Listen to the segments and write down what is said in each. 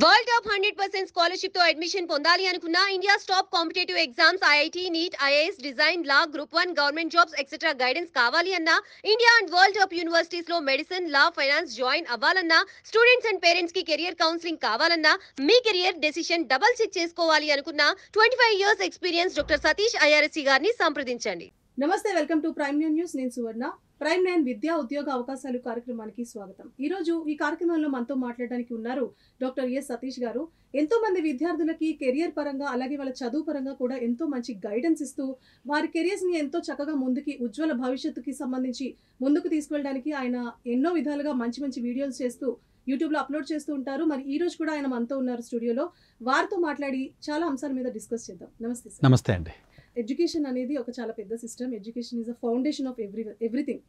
World top 100% scholarship తో admission పొందాలి అనుకున్నా India's top competitive exams IIT NEET IAS design law group 1 government jobs etcetera guidance కావాలి అన్నా India and world top universities లో medicine law finance join అవ్వాలన్నా students and parents కి career counselling కావాలన్నా మీ కెరియర్ డెసిషన్ డబుల్ చెక్ చేసుకోవాలి అనుకున్నా 25 years experience doctor Satish IRSC గారిని సంప్రదించండి. నమస్తే, welcome to prime nine news. నేను సువర్ణ. ప్రైమ్ నైన్ విద్యా ఉద్యోగ అవకాశాలు కార్యక్రమానికి స్వాగతం. ఈ రోజు ఈ కార్యక్రమంలో మనతో మాట్లాడడానికి ఉన్నారు డాక్టర్ ఎస్ సతీష్ గారు. ఎంతో మంది విద్యార్థులకి కెరియర్ పరంగా అలాగే వాళ్ళ చదువు పరంగా కూడా ఎంతో మంచి గైడెన్స్ ఇస్తూ వారి కెరియర్స్ ని ఎంతో చక్కగా ముందుకి ఉజ్వల భవిష్యత్తుకి సంబంధించి ముందుకు తీసుకెళ్ళడానికి ఆయన ఎన్నో విధాలుగా మంచి మంచి వీడియోస్ చేస్తూ యూట్యూబ్ లో అప్లోడ్ చేస్తూ ఉంటారు. మరి ఈ రోజు కూడా ఆయన మనతో ఉన్నారు స్టూడియోలో. వారితో మాట్లాడి చాలా అంశాల మీద డిస్కస్ చేద్దాం. నమస్తే సార్. నమస్తే అండి. ఎడ్యుకేషన్ అనేది ఒక చాలా పెద్ద system. Education is a foundation of everything.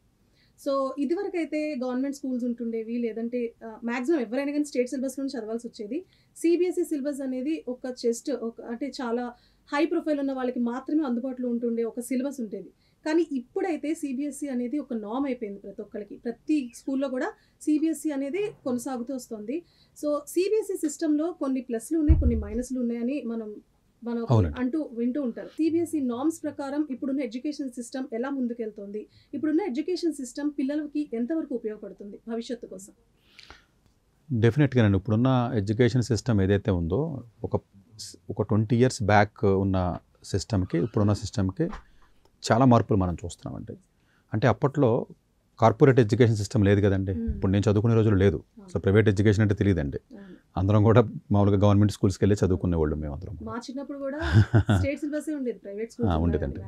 So ఇదివరకు అయితే గవర్నమెంట్ స్కూల్స్ ఉంటుండేవి, లేదంటే మ్యాక్సిమం ఎవరైనా కానీ స్టేట్ సిలబస్ నుంచి చదవాల్సి వచ్చేది. సిబిఎస్ఈ సిలబస్ అనేది ఒక అంటే చాలా హై ప్రొఫైల్ ఉన్న వాళ్ళకి మాత్రమే అందుబాటులో ఉంటుండే ఒక సిలబస్ ఉండేది. కానీ ఇప్పుడైతే సిబిఎస్ఈ అనేది ఒక నామ్ అయిపోయింది ప్రతి ఒక్కరికి. ప్రతి స్కూల్లో కూడా సిబిఎస్ఈ అనేది కొనసాగుతూ వస్తుంది. సో సిబిఎస్ఈ సిస్టంలో కొన్ని ప్లస్లు ఉన్నాయి, కొన్ని మైనస్లు ఉన్నాయని మనం అంటూ వింటూ ఉంటారు. సిబిఎస్ఈ నార్మ్స్ ప్రకారం ఇప్పుడున్న ఎడ్యుకేషన్ సిస్టమ్ ఎలా ముందుకెళ్తుంది, ఇప్పుడున్న ఎడ్యుకేషన్ సిస్టమ్ పిల్లలకి ఎంతవరకు ఉపయోగపడుతుంది భవిష్యత్తు కోసం? డెఫినెట్గా నేను ఇప్పుడున్న ఎడ్యుకేషన్ సిస్టమ్ ఏదైతే ఉందో ఒక 20 ఇయర్స్ బ్యాక్ ఉన్న సిస్టమ్కి ఇప్పుడున్న సిస్టమ్కి చాలా మార్పులు మనం చూస్తున్నామండి. అంటే అప్పట్లో కార్పొరేట్ ఎడ్యుకేషన్ సిస్టమ్ లేదు కదండి. ఇప్పుడు నేను చదువుకునే రోజులు లేదు. సో ప్రైవేట్ ఎడ్యుకేషన్ అంటే తెలియదండి. అందరం కూడా మామూలుగా గవర్నమెంట్ స్కూల్స్కి వెళ్ళి చదువుకునే వాళ్ళు మేము అందరం. మా చిన్నప్పుడు కూడా స్టేట్ సిలబస్ ఉండేది, ప్రైవేట్ స్కూల్ ఉండేదండి.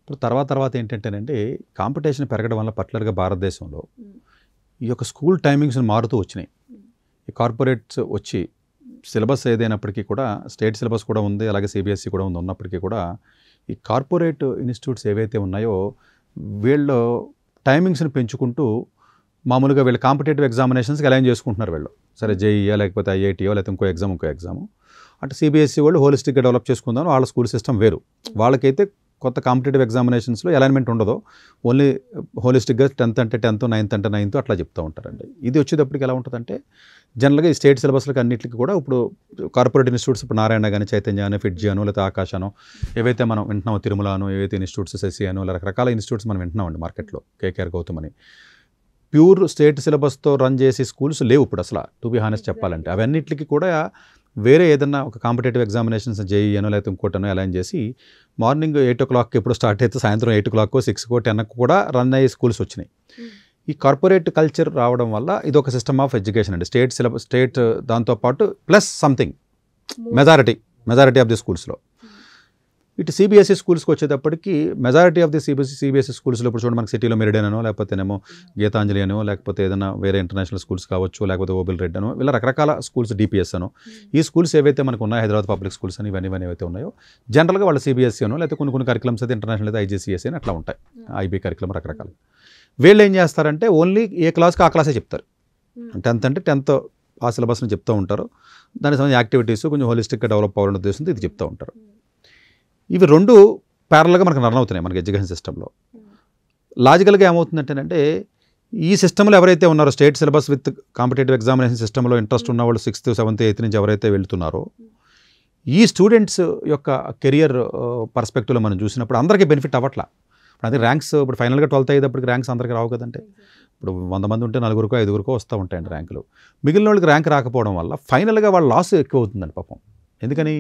ఇప్పుడు తర్వాత ఏంటంటేనండి, కాంపిటీషన్ పెరగడం వల్ల పర్టికులర్గా భారతదేశంలో ఈ యొక్క స్కూల్ టైమింగ్స్ మారుతూ వచ్చినాయి. ఈ కార్పొరేట్స్ వచ్చి సిలబస్ ఏదైనప్పటికీ కూడా స్టేట్ సిలబస్ కూడా ఉంది, అలాగే సిబిఎస్ఈ కూడా ఉన్నప్పటికీ కూడా ఈ కార్పొరేట్ ఇన్స్టిట్యూట్స్ ఏవైతే ఉన్నాయో వీళ్ళు టైమింగ్స్ని పెంచుకుంటూ మామూలుగా వీళ్ళు కాంపిటేటివ్ ఎగ్జామినేషన్స్కి అలైన్ చేసుకుంటున్నారు. వీళ్ళు సరే జేఈఓ లేకపోతే ఐఐటీఓ లేకపోతే ఇంకో ఎగ్జామ్ అంటే సిబిఎస్ఈ వాళ్ళు హోలిస్టిక్గా డెవలప్ చేసుకుందాం. వాళ్ళ స్కూల్ సిస్టమ్ వేరు. వాళ్ళకైతే కొత్త కాంపిటేటివ్ ఎగ్జామినేషన్స్లో అలైన్మెంట్ ఉండదు. ఓన్లీ హోలిస్టిక్గా 10th అంటే 10th, 9th అంటే 9th అట్లా చెప్తూ ఉంటారండి. ఇది వచ్చేటప్పటికి ఎలా ఉంటుందంటే జనరల్గా ఈ స్టేట్ సిలబస్లకి అన్నింటికి కూడా ఇప్పుడు కార్పొరేట్ ఇన్స్టిట్యూట్స్ ఇప్పుడు నారాయణ కానీ, చైతన్య అని, ఫిడ్జీ అను, లేకపోతే ఆకాశను, ఏవైతే మనం వింటున్నామో తిరుమలను, ఏవైతే ఇన్స్టిట్యూట్స్ శశి అను, రకరకాల ఇన్స్టిట్యూట్స్ మనం వింటున్నామండి మార్కెట్లో. కేకేఆర్ గౌతమ్ అని ప్యూర్ స్టేట్ సిలబస్తో రన్ చేసే స్కూల్స్ లేవు ఇప్పుడు అసలు, టు బి హానెస్ట్ చెప్పాలంటే. అవన్నిటికి కూడా వేరే ఏదన్నా ఒక కాంపిటేటివ్ ఎగ్జామినేషన్స్ జేఈనో లేకపోతే ఇంకోటనో అలైన్ చేసి మార్నింగ్ 8 o'clock ఎప్పుడు స్టార్ట్ అయితే సాయంత్రం 8 o'clock, 6, 10 కూడా రన్ అయ్యే స్కూల్స్ వచ్చినాయి. ఈ కార్పొరేట్ కల్చర్ రావడం వల్ల ఇది ఒక సిస్టమ్ ఆఫ్ ఎడ్యుకేషన్ అండి. స్టేట్ దాంతోపాటు plus something majority of the స్కూల్స్లో. ఇటు సిబిఎస్ఈ స్కూల్స్కి వచ్చేటప్పటికి మెజారిటీ ఆఫ్ ది సిబిఎస్ఈ స్కూల్స్లో ఇప్పుడు చూడండి, మనకి సిటీలో మెరిడియన్ అనో లేకపోతేనేమో గీతాంజలి అనో లేకపోతే ఏదైనా వేరే ఇంటర్నేషనల్ స్కూల్స్ కావచ్చు, లేకపోతే ఓబిల్ రెడ్ అనో, ఇలా రకరకాల స్కూల్స్, డిపిఎస్ అనో, ఈ స్కూల్స్ ఏవైతే మనకు ఉన్నాయో హైదరాబాద్ పబ్లిక్ స్కూల్స్ అని ఇవన్నీ ఏవైతే ఉన్నాయో జనరల్గా వాళ్ళ సిబిఎస్ఈ అనో లేకపోతే కొన్ని కరికులమ్స్ అయితే ఇంటర్నేషనల్ అయితే ఐజీసీఎస్ఈ అని అట్లా ఉంటాయి. ఐబీ కరికులం రకరకాలు. వీళ్ళు ఏం చేస్తారంటే ఓన్లీ ఏ క్లాస్కి ఆ క్లాసే చెప్తారు. 10th అంటే 10th ఆ సిలబస్ని చెప్తూ ఉంటారు. దానికి సంబంధించిన యాక్టివిటీస్ కొంచెం హోలిస్టిక్గా డెవలప్ అవ్వాలనే ఉద్దేశంతో ఇది చెప్తూ ఉంటారు. ఇవి రెండు ప్యారల్గా మనకు రన్ అవుతున్నాయి మనకి ఎడ్యుకేషన్ సిస్టంలో. లాజికల్గా ఏమవుతుందంటేనంటే ఈ సిస్టంలో ఎవరైతే ఉన్నారో state syllabus with competitive examination సిస్టంలో ఇంట్రెస్ట్ ఉన్న వాళ్ళు 6th, 7th, 8th నుంచి ఎవరైతే వెళ్తున్నారో ఈ స్టూడెంట్స్ యొక్క కెరియర్ పర్స్పెక్టివ్లో మనం చూసినప్పుడు అందరికీ బెనిఫిట్ అవ్వట్లా. అదే ర్యాంక్స్ ఇప్పుడు ఫైనల్గా 12th అయ్యేటప్పటికి ర్యాంక్స్ అందరికీ రావు కదంటే. ఇప్పుడు 100 మంది ఉంటే 4 5 వస్తూ ఉంటాయండి ర్యాంకులు. మిగిలిన వాళ్ళకి ర్యాంక్ రాకపోవడం వల్ల ఫైనల్గా వాళ్ళ లాస్ ఎక్కువ అవుతుందండి పాపం. ఎందుకని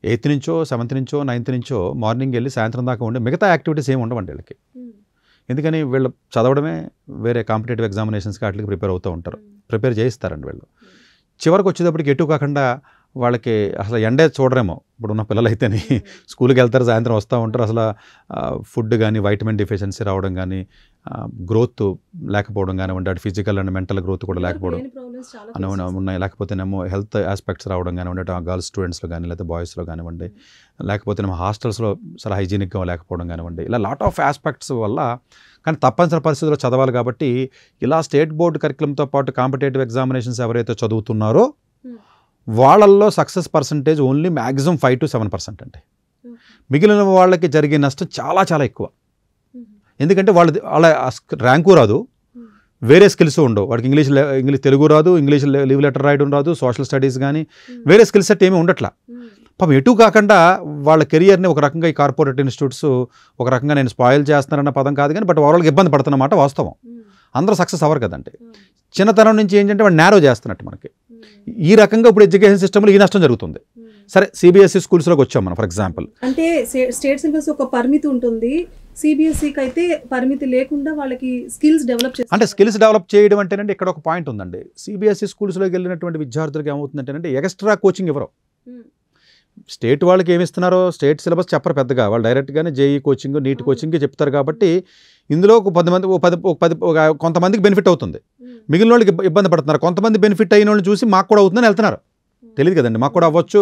8th నుంచో 7th నుంచో 9th నుంచో మార్నింగ్ వెళ్ళి సాయంత్రం దాకా ఉండే మిగతా యాక్టివిటీస్ ఏమి ఉండవండి వీళ్ళకి. ఎందుకని వీళ్ళు చదవడమే వేరే కాంపిటేటివ్ ఎగ్జామినేషన్స్కి వాటికి ప్రిపేర్ చేయిస్తారండి వీళ్ళు. చివరికి వచ్చేటప్పటికి ఎటు కాకుండా వాళ్ళకి అసలు ఎండే చూడరేమో. ఇప్పుడున్న పిల్లలు అయితేనే స్కూల్కి వెళ్తారు, సాయంత్రం వస్తూ ఉంటారు. అసలు ఫుడ్ కానీ వైటమిన్ డిఫిషియన్సీ రావడం కానీ, గ్రోత్ లేకపోవడం కానివ్వండి, అటు ఫిజికల్ అండ్ మెంటల్ గ్రోత్ కూడా లేకపోవడం ఉన్నాయి. లేకపోతేనేమో హెల్త్ ఆస్పెక్ట్స్ రావడం కానివ్వండి, అటు గర్ల్స్ స్టూడెంట్స్లో కానీ లేకపోతే బాయ్స్లో కానివ్వండి, లేకపోతేనేమో హాస్టల్స్లో చాలా హైజీనిక్గా లేకపోవడం కానివ్వండి, ఇలా లాట్ ఆఫ్ ఆస్పెక్ట్స్ వల్ల. కానీ తప్పనిసరి పరిస్థితుల్లో చదవాలి కాబట్టి ఇలా స్టేట్ బోర్డు కరికులంతో పాటు కాంపిటేటివ్ ఎగ్జామినేషన్స్ ఎవరైతే చదువుతున్నారో వాళ్ళల్లో success percentage only maximum 5 to 7% అండి. మిగిలిన వాళ్ళకి జరిగే నష్టం చాలా చాలా ఎక్కువ. ఎందుకంటే వాళ్ళ ర్యాంకు రాదు, వేరే స్కిల్స్ ఉండవు, వాడికి ఇంగ్లీష్ తెలుగు రాదు, ఇంగ్లీష్ లీవ్ లెటర్ రాయడం రాదు, సోషల్ స్టడీస్ కానీ వేరే స్కిల్ సెట్ ఏమీ ఉండట్లా. పాపం ఎటు కాకుండా వాళ్ళ కెరియర్ని ఒక రకంగా ఈ కార్పొరేట్ ఇన్స్టిట్యూట్స్ ఒక రకంగా నేను స్పాయిల్ చేస్తున్నారన్న పదం కాదు కానీ బట్ ఓవరాల్గా ఇబ్బంది పడుతున్నమాట వాస్తవం. అందరూ సక్సెస్ అవ్వరు కదండి. చిన్నతనం నుంచి ఏంటంటే వాడు నేరో చేస్తున్నట్టు మనకి. ఈ రకంగా ఇప్పుడు ఎడ్యుకేషన్ సిస్టంలో ఈ నష్టం జరుగుతుంది. సరే సిబిఎస్ఈ స్కూల్స్లోకి వచ్చాం మనం ఫర్ ఎగ్జాంపుల్. అంటే స్టేట్ సిలబస్ ఒక పరిమితి ఉంటుంది, సిబిఎస్ఈకి అయితే పరిమితి లేకుండా వాళ్ళకి స్కిల్స్ డెవలప్ చేస్తారు. అంటే స్కిల్స్ డెవలప్ చేయడం అంటేనంటే ఇక్కడ ఒక పాయింట్ ఉందండి. సిబిఎస్ఈ స్కూల్స్లోకి వెళ్ళినటువంటి విద్యార్థులకు ఏమవుతుందంటేనంటే ఎక్స్ట్రా కోచింగ్ ఇవ్వరు. స్టేట్ వాళ్ళకి ఏమి ఇస్తున్నారో స్టేట్ సిలబస్ చెప్పరు పెద్దగా, వాళ్ళు డైరెక్ట్గానే జేఈ కోచింగ్ నీట్ కోచింగ్ చెప్తారు. కాబట్టి ఇందులో ఒక 10 మంది 10 కొంతమందికి బెనిఫిట్ అవుతుంది, మిగిలిన వాళ్ళకి ఇబ్బంది పడుతున్నారు. కొంతమంది బెనిఫిట్ అయిన వాళ్ళని చూసి మాకు కూడా అవుతుందని వెళ్తున్నారు. తెలియదు కదండి, మాకు కూడా అవ్వచ్చు,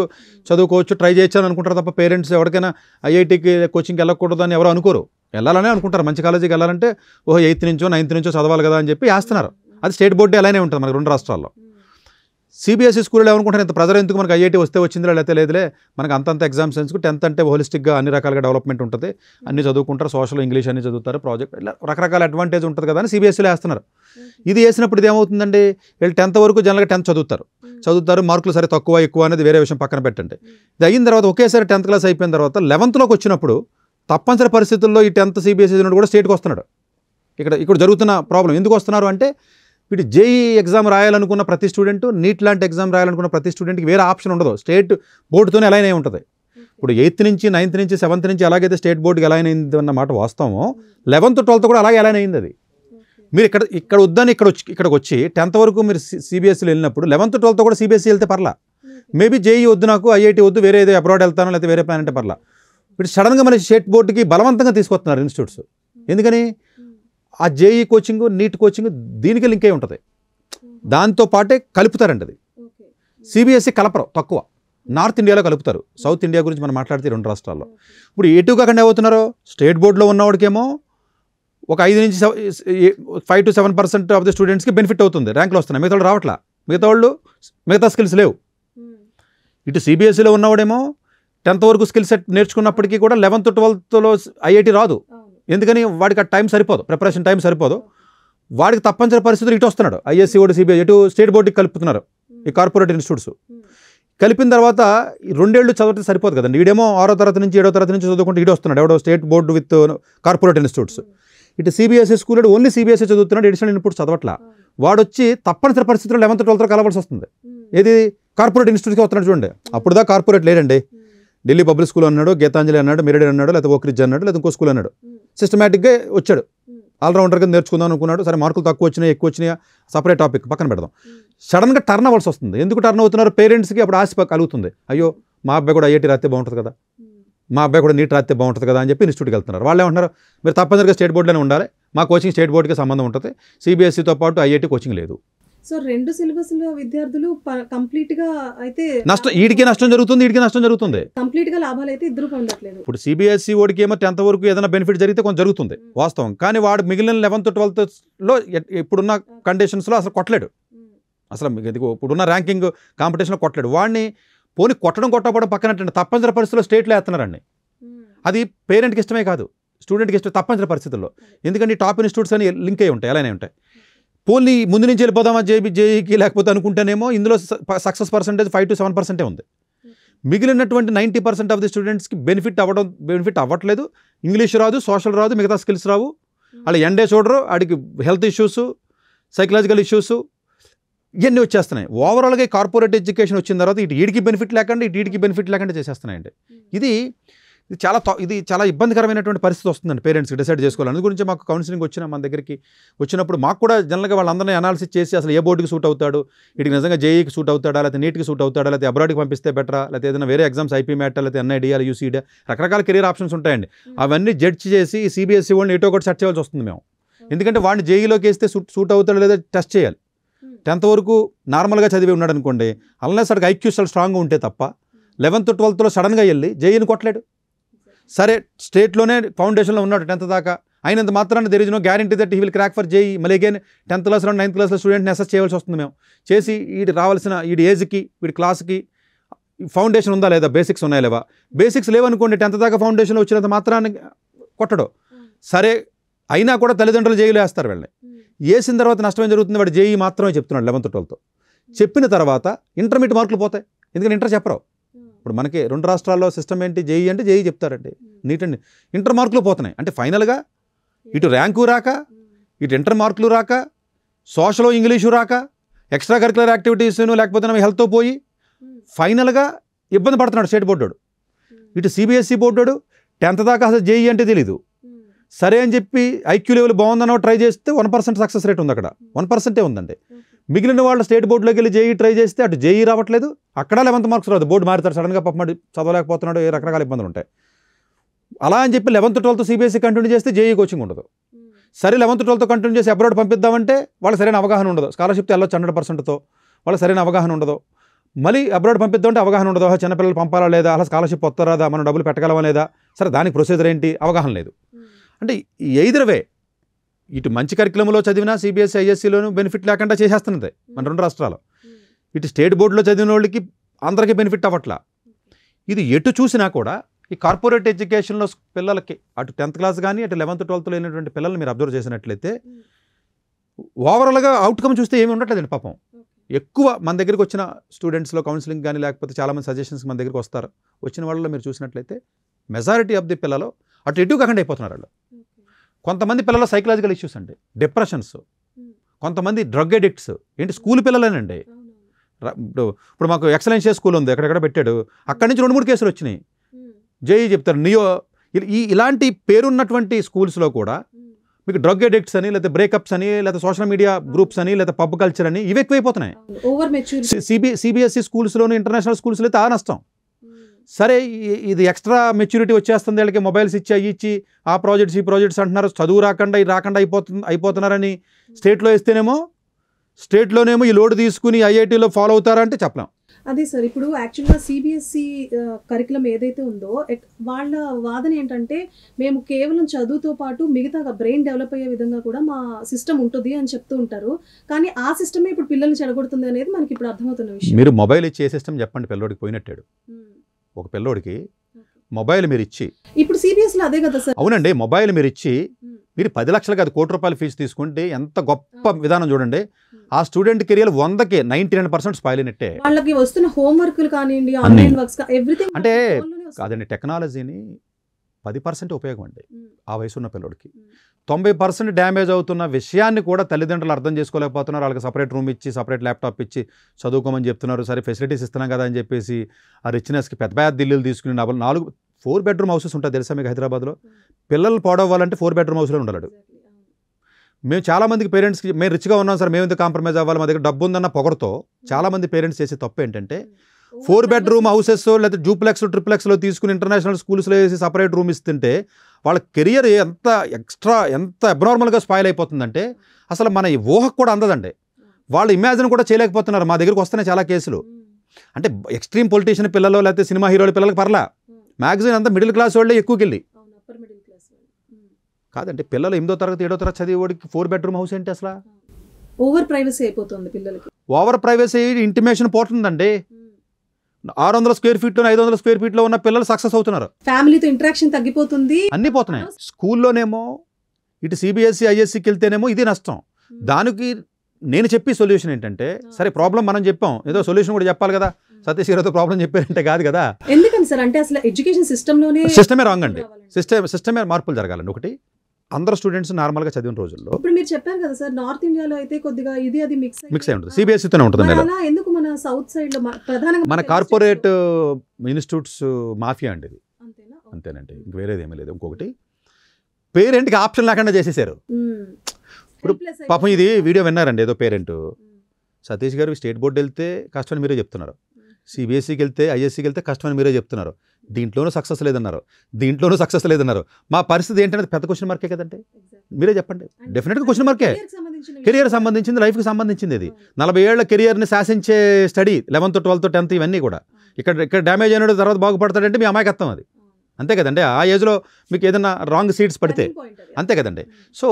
చదువుకోవచ్చు, ట్రై చేయొచ్చు అని అనుకుంటారు తప్ప పేరెంట్స్ ఎవరికైనా ఐఐటీకి కోచింగ్కి వెళ్ళకూడదు అని ఎవరు అనుకోరు. వెళ్ళాలనే అనుకుంటారు, మంచి కాలేజీకి వెళ్ళాలంటే 8th నుంచో 9th నుంచో చదవాలి కదా అని చెప్పి వేస్తున్నారు. అది స్టేట్ బోర్డే అలానే ఉంటుంది మనకి 2 రాష్ట్రాల్లో. సిబిఎస్ఈ స్కూల్లో ఏమనుకుంటారు, ఇంత ప్రెజర్ ఎందుకు, మనకు ఐఐటీ వస్తే వచ్చిందిరా లేకపోతే లేదులే, మనకు అంతంత ఎగ్జామ్స్ ఎందుకు, 10th అంటే హోలిస్టిక్గా అన్ని రకాలుగా డెవలప్మెంట్ ఉంటుంది, అన్ని చదువుకుంటారు, సోషల్ ఇంగ్లీష్ అన్ని చదువుతారు, ప్రాజెక్ట్ ఇలా రకరకాల అడ్వాంటేజ్ ఉంటుంది కదా అని సిబిఎస్ఈలో వేస్తున్నారు. ఇది వేసినప్పుడు ఇది ఏమవుతుందండి, వీళ్ళు 10th వరకు జనరల్గా 10th చదువుతారు, మార్కులు సరే తక్కువ ఎక్కువ అనేది వేరే విషయం పక్కన పెట్టండి. ఇది అయిన తర్వాత ఒకేసారి 10th క్లాస్ అయిపోయిన తర్వాత 11thలోకి వచ్చినప్పుడు తప్పనిసరి పరిస్థితుల్లో ఈ 10th సిబిఎస్ఈ కూడా స్టేట్కి వస్తున్నాడు. ఇక్కడ జరుగుతున్న ప్రాబ్లం ఎందుకు వస్తున్నారు అంటే, వీటి జేఈ ఎగ్జామ్ రాయాలనుకున్న ప్రతి స్టూడెంట్, నీట్ లాంటి ఎగ్జామ్ రాయాలనుకున్న ప్రతి స్టూడెంట్కి వేరే ఆప్షన్ ఉండదు, స్టేట్ బోర్డుతోనే అలానే ఉంటుంది. ఇప్పుడు 8th నుంచి 9th నుంచి 7th నుంచి ఎలాగైతే స్టేట్ బోర్డుకి ఎలా అయింది అన్నమాట వాస్తవమో, 11th 12th కూడా అలాగే ఎలా అయింది. అది మీరు ఇక్కడ వద్దని ఇక్కడికి వచ్చి 10th వరకు మీరు సిబిఎస్ఈలో వెళ్ళినప్పుడు 11th 12th కూడా సిబిఎస్ఈ వెళ్తే పర్లా, మేబీ జేఈ వద్దు, నాకు ఐఐటీ వద్దు, వేరే ఏదో అబ్రాడ్ వెళ్తాను లేకపోతే వేరే ప్లాన్ అంటే పర్లా. ఇప్పుడు సడన్గా మన స్టేట్ బోర్డుకి బలవంతంగా తీసుకొస్తున్నారు ఇన్స్టిట్యూట్స్. ఎందుకని, ఆ జేఈ కోచింగ్ నీట్ కోచింగ్ దీనికి లింక్ అయి ఉంటుంది, దాంతో పాటే కలుపుతారండి. అది సిబిఎస్ఈ కలపరు, తక్కువ. నార్త్ ఇండియాలో కలుపుతారు, సౌత్ ఇండియా గురించి మనం మాట్లాడితే 2 రాష్ట్రాల్లో. ఇప్పుడు ఎటు కాకుండా ఏమవుతున్నారో, స్టేట్ బోర్డులో ఉన్నవాడికేమో ఒక 5 to 7% ఆఫ్ ది స్టూడెంట్స్కి బెనిఫిట్ అవుతుంది, ర్యాంకులు వస్తున్నాయి, మిగతా వాళ్ళు రావట్లా, మిగతా స్కిల్స్ లేవు. ఇటు సిబిఎస్ఈలో ఉన్నవాడేమో 10th వరకు స్కిల్ సెట్ నేర్చుకున్నప్పటికీ కూడా 11th 12thలో ఐఐటీ రాదు. ఎందుకని, వాడికి ఆ టైం సరిపోదు, ప్రిపరేషన్ టైం సరిపోదు. వాడికి తప్పనిసరి పరిస్థితులు ఇటు వస్తున్నాడు, ఐఎస్సీ కూడా సిబిఎస్ ఇటు స్టేట్ బోర్డుకి కలుపుతున్నారు ఈ కార్పొరేట్ ఇన్స్టిట్యూట్స్. కలిపిన తర్వాత 2 ఏళ్ళు చదివితే సరిపోదు కదండి. వీడేమో 6వ తరగతి నుంచి 7వ తరగతి నుంచి చదువుకుంటూ ఇటు వస్తున్నాడు, ఎవడో state board with corporate institutes. ఇటు సిబిఎస్ఈ స్కూల్ ఓన్లీ సిబిఎస్ఈ చదువుతున్నాడు, ఎడిషనల్ ఇన్పుట్స్ చదవట్లా. వాడు వచ్చి తప్పనిసరి పరిస్థితుల్లో 11th 12th కలవాల్సి వస్తుంది. ఏది, కార్పొరేట్ ఇన్స్టిట్యూట్కి వస్తున్నాడు చూడండి. అప్పుడుదా కార్పొరేట్ లేరండి, ఢిల్లీ పబ్లిక్ స్కూల్ అన్నాడు, గీతాంజలి అన్నాడు, మెరిడియన్ అన్నాడు, లేకపోతే ఓక్రిడ్జ్ అన్నాడు, లేదా ఇంకో స్కూల్ అన్నాడు. సిస్టమేటిక్గా వచ్చాడు, ఆల్రౌండర్గా నేర్చుకుందాం అనుకున్నాడు. సరే మార్కులు తక్కువ వచ్చినాయి ఎక్కువ వచ్చినాయా సపరేట్ టాపిక్ పక్కన పెడదాం. సడన్గా టర్న్ అవ్వాల్సి వస్తుంది. ఎందుకు టర్న్ అవుతున్నారు, పేరెంట్స్కి అప్పుడు ఆశ కలుగుతుంది, అయ్యో మా అబ్బాయి కూడా ఐఐటీ రాస్తే బాగుంటుంది కదా, మా అబ్బాయి కూడా నీట్ రాస్తే బాగుంటుంది కదా అని చెప్పి ఇన్స్టిట్యూట్కి వెళ్తున్నారు. వాళ్ళు ఏమంటున్నారు, మీరు తప్పనిసరిగా స్టేట్ బోర్డులోనే ఉండాలి, మా కోచింగ్ స్టేట్ బోర్డుకి సంబంధం ఉంటుంది, సిబిఎస్ఈతో పాటు ఐఐటీ కోచింగ్ లేదు. సో 2 సిలబస్లో విద్యార్థులు కంప్లీట్గా అయితే నష్టం, వీడికి నష్టం జరుగుతుంది, వీడికి నష్టం జరుగుతుంది, కంప్లీట్గా లాభాలు అయితే ఇద్దరు పొందట్లేదు. ఇప్పుడు సిబిఎస్ఈ వాడికి ఏమో 10th వరకు ఏదైనా బెనిఫిట్ జరిగితే కొంచెం జరుగుతుంది వాస్తవం, కానీ వాడు మిగిలిన 11th 12thలో ఇప్పుడున్న కండిషన్స్లో అసలు కొట్టలేడు. అసలు ఇప్పుడున్న ర్యాంకింగ్ కాంపిటీషన్లో కొట్టలేడు. వాడిని పోనీ కొట్టడం పక్కనట్టండి, తప్పనిసరి పరిస్థితుల్లో స్టేట్లో వేస్తున్నారండి. అది పేరెంట్కి ఇష్టమే కాదు, స్టూడెంట్కి ఇష్టం తప్పనిసరి పరిస్థితుల్లో. ఎందుకంటే టాప్ ఇన్స్టిట్యూట్స్ అని లింక్ అయి ఉంటాయి, అలానే ఉంటాయి. పోనీ ముందు నుంచి వెళ్ళిపోదామా జేఈకి లేకపోతే అనుకుంటేనేమో ఇందులో సక్సెస్ పర్సెంటేజ్ 5 to 7% ఉంది. మిగిలినటువంటి 90% ఆఫ్ ది స్టూడెంట్స్కి బెనిఫిట్ అవ్వట్లేదు. ఇంగ్లీష్ రాదు, సోషల్ రాదు, మిగతా స్కిల్స్ రావు, వాళ్ళు ఎండే చూడరు, వాడికి హెల్త్ ఇష్యూస్, సైకలాజికల్ ఇష్యూస్ ఇవన్నీ వచ్చేస్తున్నాయి. ఓవరాల్గా కార్పొరేట్ ఎడ్యుకేషన్ వచ్చిన తర్వాత ఇటు వీడికి బెనిఫిట్ లేకుండా ఇటు వీడికి బెనిఫిట్ లేకుండా చేసేస్తున్నాయండి. ఇది చాలా ఇబ్బందికరమైనటువంటి పరిస్థితి వస్తుందండి పేరెంట్స్కి డిసైడ్ చేసుకోవాలి. అందు గురించి మాకు కౌన్సిలింగ్ మన దగ్గరికి వచ్చినప్పుడు మాకు కూడా జనరల్గా వాళ్ళందరినీ అనాలిసిస్ చేసి అసలు ఏ బోర్డుకి సూట్ అవుతాడు, వీటికి నిజంగా జేఈకి సూట్ అవుతాడా, లేకపోతే నీట్కి సూట్ అవుతాడా, లేకపోతే అబ్రాడ్కి పంపిస్తే బెటరా, లేకపోతే ఏదైనా వేరే ఎగ్జామ్స్ ఐపీ మ్యాట్, లేకపోతే ఎన్ఐడియా, యూసీడియా, రకరకాల కెరీర్ ఆప్షన్స్ ఉంటాయండి. అవన్నీ జడ్జ్ చేసి సిబిఎస్ఈ వాళ్ళని ఎటో ఒకటి సెట్ చేయాల్సి వస్తుంది మేము. ఎందుకంటే వాడిని జేఈలోకి వేస్తే సూట్ అవుతాడో లేదా టెస్ట్ చేయాలి. 10th వరకు నార్మల్గా చదివి ఉన్నాడు అనుకోండి, అలా సడన్గా ఐక్యూ స్ట్రాంగ్గా ఉంటే తప్ప 11th 12thలో సడన్గా వెళ్ళి జేఈని కొట్టలేడు. సరే స్టేట్లోనే ఫౌండేషన్లో ఉన్నాడు 10th దాకా, అయినంత మాత్రాన్ని there is no guarantee that he will crack for JEE. మళ్ళీ అగైన్ 10th క్లాస్ 9th క్లాస్లో స్టూడెంట్ని అసెస్ చేయాల్సి వస్తుంది మేము. చేసి వీడి రావాల్సిన వీడి ఏజ్కి వీడి క్లాస్కి ఫౌండేషన్ ఉందా లేదా, బేసిక్స్ ఉన్నాయా లేవా. బేసిక్స్ లేవనుకోండి 10th దాకా ఫౌండేషన్లో వచ్చినంత మాత్రాన్ని కొట్టడు. సరే అయినా కూడా తల్లిదండ్రులు జైలు వేస్తారు వీళ్ళని. వేసిన తర్వాత నష్టం ఏం జరుగుతుంది, వాడు జేఈ మాత్రమే చెప్తున్నాడు 11th 12th చెప్పిన తర్వాత ఇంటర్మీడియట్ మార్కులు పోతాయి, ఎందుకంటే ఇంటర్ చెప్పరు. ఇప్పుడు మనకి 2 రాష్ట్రాల్లో సిస్టమ్ ఏంటి, జేఈ అంటే జేఈ చెప్తారండి, నీట్ అండి, ఇంటర్ మార్కులు పోతున్నాయి. అంటే ఫైనల్గా ఇటు ర్యాంకు రాక, ఇటు ఇంటర్ మార్కులు రాక, సోషల్ ఇంగ్లీషు రాక, ఎక్స్ట్రా కరికులర్ యాక్టివిటీస్ను లేకపోతే హెల్త్తో పోయి ఫైనల్గా ఇబ్బంది పడుతున్నాడు స్టేట్ బోర్డు. ఇటు సిబిఎస్ఈ బోర్డు 10th దాకా అసలు జేఈ అంటే తెలీదు. సరే అని చెప్పి ఐక్యూ లెవెల్ బాగుందనో ట్రై చేస్తే 1% సక్సెస్ రేట్ ఉంది, అక్కడ 1% ఉందండి. మిగిలిన వాళ్ళు స్టేట్ బోర్డులోకి వెళ్ళి జేఈ ట్రై చేస్తే అటు జేఈ రావట్లేదు, అక్కడ 11th మార్క్స్ రాదు, బోర్డు మారుతారు సడన్గా, పప్పమాడి చదవలేకపోతున్నాడు, ఏ రకరకాల ఇబ్బందులు ఉంటాయి. అలా అని చెప్పి 11th 12th సిబిఎస్ఈ కంటిన్యూ చేస్తే జేఈ కోచింగ్ ఉండదు. సరే 11th 12th కంటిన్యూ చేసి అబ్రాడ్ పంపిద్దామంటే వాళ్ళకి సరైన అవగాహన ఉండదు, స్కాలర్షిప్తో వెళ్ళొచ్చు 100%తో, వాళ్ళకి సరైన అవగాహన ఉండదు. మళ్ళీ అబ్రాడ్ పంపిద్దామంటే అవగాహన ఉండదు, చిన్నపిల్లలు పంపాలా లేదా, అలా స్కాలర్షిప్ వస్తారా, మనం డబ్బులు పెట్టగలమా లేదా, సరే దానికి ప్రొసీజర్ ఏంటి, అవగాహన లేదు. అంటే ఎయిదర్ వే ఇటు మంచి కరికులంలో చదివినా సిబిఎస్ఈ ఐఎస్సీలోనూ బెనిఫిట్ లేకుండా చేసేస్తున్నది మన 2 రాష్ట్రాలు. ఇటు స్టేట్ బోర్డులో చదివిన వాళ్ళకి అందరికీ బెనిఫిట్ అవ్వట్లా. ఇది ఎటు చూసినా కూడా ఈ కార్పొరేట్ ఎడ్యుకేషన్లో పిల్లలకి అటు 10th క్లాస్ కానీ అటు 11th 12th లేనటువంటి పిల్లల్ని మీరు అబ్జర్వ్ చేసినట్లయితే ఓవరాల్గా అవుట్కమ్ చూస్తే ఏమి ఉండట్లేదండి పాపం. ఎక్కువ మన దగ్గరికి వచ్చిన స్టూడెంట్స్లో కౌన్సిలింగ్ కానీ లేకపోతే చాలామంది సజెషన్స్ మన దగ్గరికి వస్తారు, వచ్చిన వాళ్ళలో మీరు చూసినట్లయితే మెజారిటీ ఆఫ్ ది పిల్లలు అటు ఎటు కాకుండా అయిపోతున్నారు వాళ్ళు. కొంతమంది పిల్లలు సైకలాజికల్ ఇష్యూస్ అండి, డిప్రెషన్స్, కొంతమంది డ్రగ్ అడిక్ట్స్, ఏంటి స్కూల్ పిల్లలేనండి. ఇప్పుడు మాకు ఎక్సలెన్షియస్ స్కూల్ ఉంది, ఎక్కడెక్కడ పెట్టాడు, అక్కడి నుంచి 2-3 కేసులు వచ్చినాయి. జేఈ చెప్తారు నియో, ఇలాంటి పేరున్నటువంటి స్కూల్స్లో కూడా మీకు డ్రగ్ అడిక్ట్స్ అని, లేదా బ్రేకప్స్ అని, లేదా సోషల్ మీడియా గ్రూప్స్ అని, లేదా పబ్ కల్చర్ అని ఇవి ఎక్కువైపోతున్నాయి. సిబిఎస్ఈ స్కూల్స్లోను ఇంటర్నేషనల్ స్కూల్స్లో అయితే ఆ నష్టం. సరే ఇది ఎక్స్ట్రా మెచ్యూరిటీ వచ్చేస్తుంది వీళ్ళకి, మొబైల్స్ ఇచ్చి ఆ ప్రాజెక్ట్స్ ఈ ప్రాజెక్ట్స్ అంటున్నారు, చదువు రాకుండా ఇది రాకుండా అయిపోతున్నారని స్టేట్లో వేస్తేనేమో స్టేట్లోనేమో ఈ లోడ్ తీసుకుని ఐఐటీలో ఫాలో అవుతారంటే చెప్పలేం. అదే సార్, ఇప్పుడు యాక్చువల్గా సిబిఎస్ఈ కరికులం ఏదైతే ఉందో వాళ్ళ వాదన ఏంటంటే మేము కేవలం చదువుతో పాటు మిగతా బ్రెయిన్ డెవలప్ అయ్యే విధంగా కూడా మా సిస్టమ్ ఉంటుంది అని చెప్తూ ఉంటారు. కానీ ఆ సిస్టమే ఇప్పుడు పిల్లల్ని చెడగొడుతుంది అనేది మనకి ఇప్పుడు అర్థమవుతున్న విషయం. మీరు మొబైల్ ఇచ్చే సిస్టమ్ చెప్పండి, పిల్లోడికి పోయినట్టాడు. ఒక పిల్లోడికి మొబైల్ మీరు ఇచ్చి, ఇప్పుడు సిబిఎస్ఈలో అదే కదా సార్. అవునండి, మొబైల్ మీరు ఇచ్చి మీరు 10 లక్షలు కాదు ₹1 కోటి ఫీజు తీసుకుంటే ఎంత గొప్ప విధానం చూడండి. ఆ స్టూడెంట్ కెరియర్ 100కి 99% స్పాయిల్ అయినట్టే. వాళ్ళకి వస్తున్న హోంవర్క్లు కానివ్వండి, ఆన్లైన్ వర్క్స్, ఎవ్రీథింగ్ అంటే కాదండి, టెక్నాలజీని 10% ఉపయోగం అండి ఆ వయసు ఉన్న పిల్లడికి. 90% డ్యామేజ్ అవుతున్న విషయాన్ని కూడా తల్లిదండ్రులు అర్థం చేసుకోలేకపోతున్నారు. వాళ్ళకి సపరేట్ రూమ్ ఇచ్చి సపరేట్ ల్యాప్టాప్ ఇచ్చి చదువుకోమని చెప్తున్నారు. సరే ఫెసిలిటీస్ ఇస్తున్నాం కదా అని చెప్పేసి ఆ రిచ్నెస్కి పెద్ద పెద్ద దిల్లులు తీసుకుని 4 బెడ్రూమ్ హౌసెస్ ఉంటాయి తెలుసా మీకు హైదరాబాద్లో. పిల్లలు పాడవ్వాలంటే 4 బెడ్రూమ్ హౌస్లో ఉండాలి. మేము చాలామందికి పేరెంట్స్కి మేము రిచ్గా ఉన్నాం సార్, మేము ఎందుకు కాంప్రమైజ్ అవ్వాలి, మా దగ్గర డబ్బు ఉందన్న పొగరుతో చాలామంది పేరెంట్స్ చేసే తప్పు ఏంటంటే 4 బెడ్రూమ్ హౌసెస్ లేదా డూప్లెక్స్ ట్రిప్లెక్స్లో తీసుకుని ఇంటర్నేషనల్ స్కూల్స్లో వేసి సపరేట్ రూమ్ ఇస్తుంటే వాళ్ళ కెరియర్ ఎంత అబ్నార్మల్గా స్పాయిల్ అయిపోతుందంటే అసలు మన ఊహకు కూడా అందదండి. వాళ్ళు ఇమాజిన్ కూడా చేయలేకపోతున్నారు. మా దగ్గరకు వస్తున్నాయి చాలా కేసులు. అంటే ఎక్స్ట్రీమ్ పొలిటీషియన్ పిల్లలు లేకపోతే సినిమా హీరోల పిల్లలకి పర్లా, మ్యాగజైన్ అంతా మిడిల్ క్లాస్ వాళ్ళే ఎక్కువకి వెళ్ళి కాదండి. పిల్లలు 8వ తరగతి 7వ తరగతి చదివేవాడికి 4 బెడ్రూమ్ హౌస్ ఏంటి అసలు? ఓవర్ ప్రైవసీ అయిపోతుంది పిల్లలకి. ఓవర్ ప్రైవసీ ఇంటిమేషన్ పోతుందండి. 600 స్క్వేర్ ఫీట్లో 500 స్క్వేర్ ఫీట్లో ఉన్న పిల్లలు సక్సెస్ అవుతున్నారు. ఫ్యామిలీతో ఇంటరాక్షన్ తగ్గిపోతుంది, అన్నీ పోతున్నాయి. స్కూల్లోనేమో ఇటు సిబిఎస్ఈ ఐఎస్సీకి వెళ్తేనేమో ఇది నష్టం. దానికి నేను చెప్పి సొల్యూషన్ ఏంటంటే, సరే ప్రాబ్లం మనం చెప్పాం, ఏదో సొల్యూషన్ కూడా చెప్పాలి కదా. సతీష్ గారితో ప్రాబ్లం చెప్పారంటే కాదు కదా. ఎందుకని సార్ అంటే అసలు ఎడ్యుకేషన్ సిస్టమే రాంగ్ అండి. సిస్టమే మార్పులు జరగాలండి. ఒకటి, అందరు స్టూడెంట్స్ నార్మల్గా చదివిన రోజుల్లో ఇప్పుడు మీరు చెప్పారు కదా సార్, నార్త్ ఇండియాలో అయితే కొద్దిగా ఇది అది మిక్స్ అయి ఉంటుంది, సిబిఎస్ఈతోనే ఉంటుంది. ఎందుకు మన సౌత్ సైడ్ లో ప్రధానంగా మన కార్పొరేట్ ఇన్స్టిట్యూట్స్ మాఫియా అండి ఇది. అంతేనండి, ఇంక వేరేది ఏమీ లేదు. ఇంకొకటి, పేరెంట్కి ఆప్షన్ లేకుండా చేసేసారు. ఇప్పుడు పాపం ఇది వీడియో విన్నారండి, ఏదో పేరెంట్ సతీష్ గారు స్టేట్ బోర్డు వెళ్తే కష్టమని మీరే చెప్తున్నారు, సిబిఎస్ఈకి వెళ్తే ఐఎస్సీకి వెళ్తే కష్టమని మీరే చెప్తున్నారు, దీంట్లోనూ సక్సెస్ లేదన్నారు. మా పరిస్థితి ఏంటనేది పెద్ద క్వశ్చన్ మార్కే కదండి. మీరే చెప్పండి. డెఫినెట్గా క్వశ్చన్ మార్కే. కెరియర్ సంబంధించింది, లైఫ్కి సంబంధించింది. ఇది 40 ఏళ్ల కెరియర్ని శాసించే స్టడీ 11th 12th 10th ఇవన్నీ కూడా. ఇక్కడ డ్యామేజ్ అయిన తర్వాత బాగుపడతాడంటే మీ అమాయకత్వం అది, అంతే కదండి. ఆ ఏజ్లో మీకు ఏదైనా రాంగ్ సీడ్స్ పడితే అంతే కదండి. సో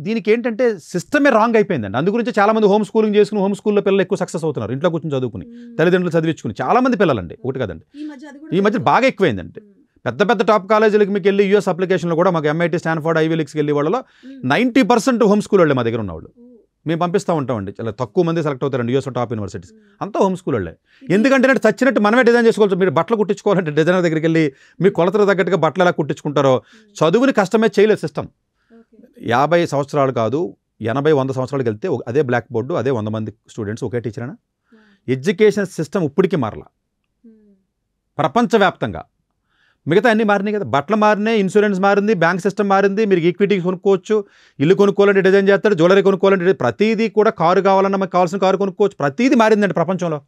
దీనికి ఏంటంటే సిస్టమే రాంగ్ అయిపోయిందండి. అందు గురించి చాలామంది హోమ్ స్కూలింగ్ చేసుకుని హోమ్ స్కూల్లో పిల్లలు ఎక్కువ సక్సెస్ అవుతున్నారు, ఇంట్లో కూర్చొని చదువుకుని తల్లిదండ్రులు చదివించుకుని చాలామంది పిల్లలండి. ఒకటి కదండి, ఈ మధ్య బాగా ఎక్కువైందండి. పెద్ద టాప్ కాలేజీలకు మీకు వెళ్ళి యూఎస్ అప్లికేషన్లో కూడా మాకు ఎంఐటీ స్టాన్ఫోర్డ్ ఐవీ లీగ్స్కి వెళ్ళి వాళ్ళలో 90% హోమ్ స్కూల్ వాళ్ళే మా దగ్గర ఉన్నవాళ్ళు. మేము పంపిస్తూ ఉంటామండి, చాలా తక్కువ మంది సెలెక్ట్ అవుతారండి యూఎస్ టాప్ యూనివర్సిటీస్, అంతా హోమ్ స్కూల్ వాళ్ళే. ఎందుకంటే అంటే చచ్చినట్టు మనమే డిజైన్ చేసుకోవచ్చు. మీరు బట్టలు కుట్టించుకోవాలంటే డిజైనర్ దగ్గరికి వెళ్ళి మీ కొలతలు తగ్గట్టుగా బట్టలు ఎలా కుట్టించుకుంటారో, చదువుని కస్టమైజ్ చేయలేదు సిస్టమ్. 50 సంవత్సరాలు కాదు, 80-100 సంవత్సరాలకు వెళ్తే అదే బ్లాక్ బోర్డు, అదే 100 మంది స్టూడెంట్స్, ఒకే టీచర్ అయినా. ఎడ్యుకేషన్ సిస్టమ్ ఇప్పటికీ మారలా ప్రపంచవ్యాప్తంగా. మిగతా అన్నీ మారినాయి కదా, బట్టలు మారినాయి, ఇన్సూరెన్స్ మారింది, బ్యాంక్ సిస్టమ్ మారింది, మీరు ఈక్విటీ కొనుక్కోవచ్చు, ఇల్లు కొనుక్కోవాలంటే డిజైన్ చేస్తాడు, జ్యువెలరీ కొనుక్కోవాలంటే ప్రతిదీ కూడా, కారు కావాలన్నా మనకు కావాల్సిన కారు కొనుక్కోవచ్చు, ప్రతిదీ మారిందండి ప్రపంచంలో,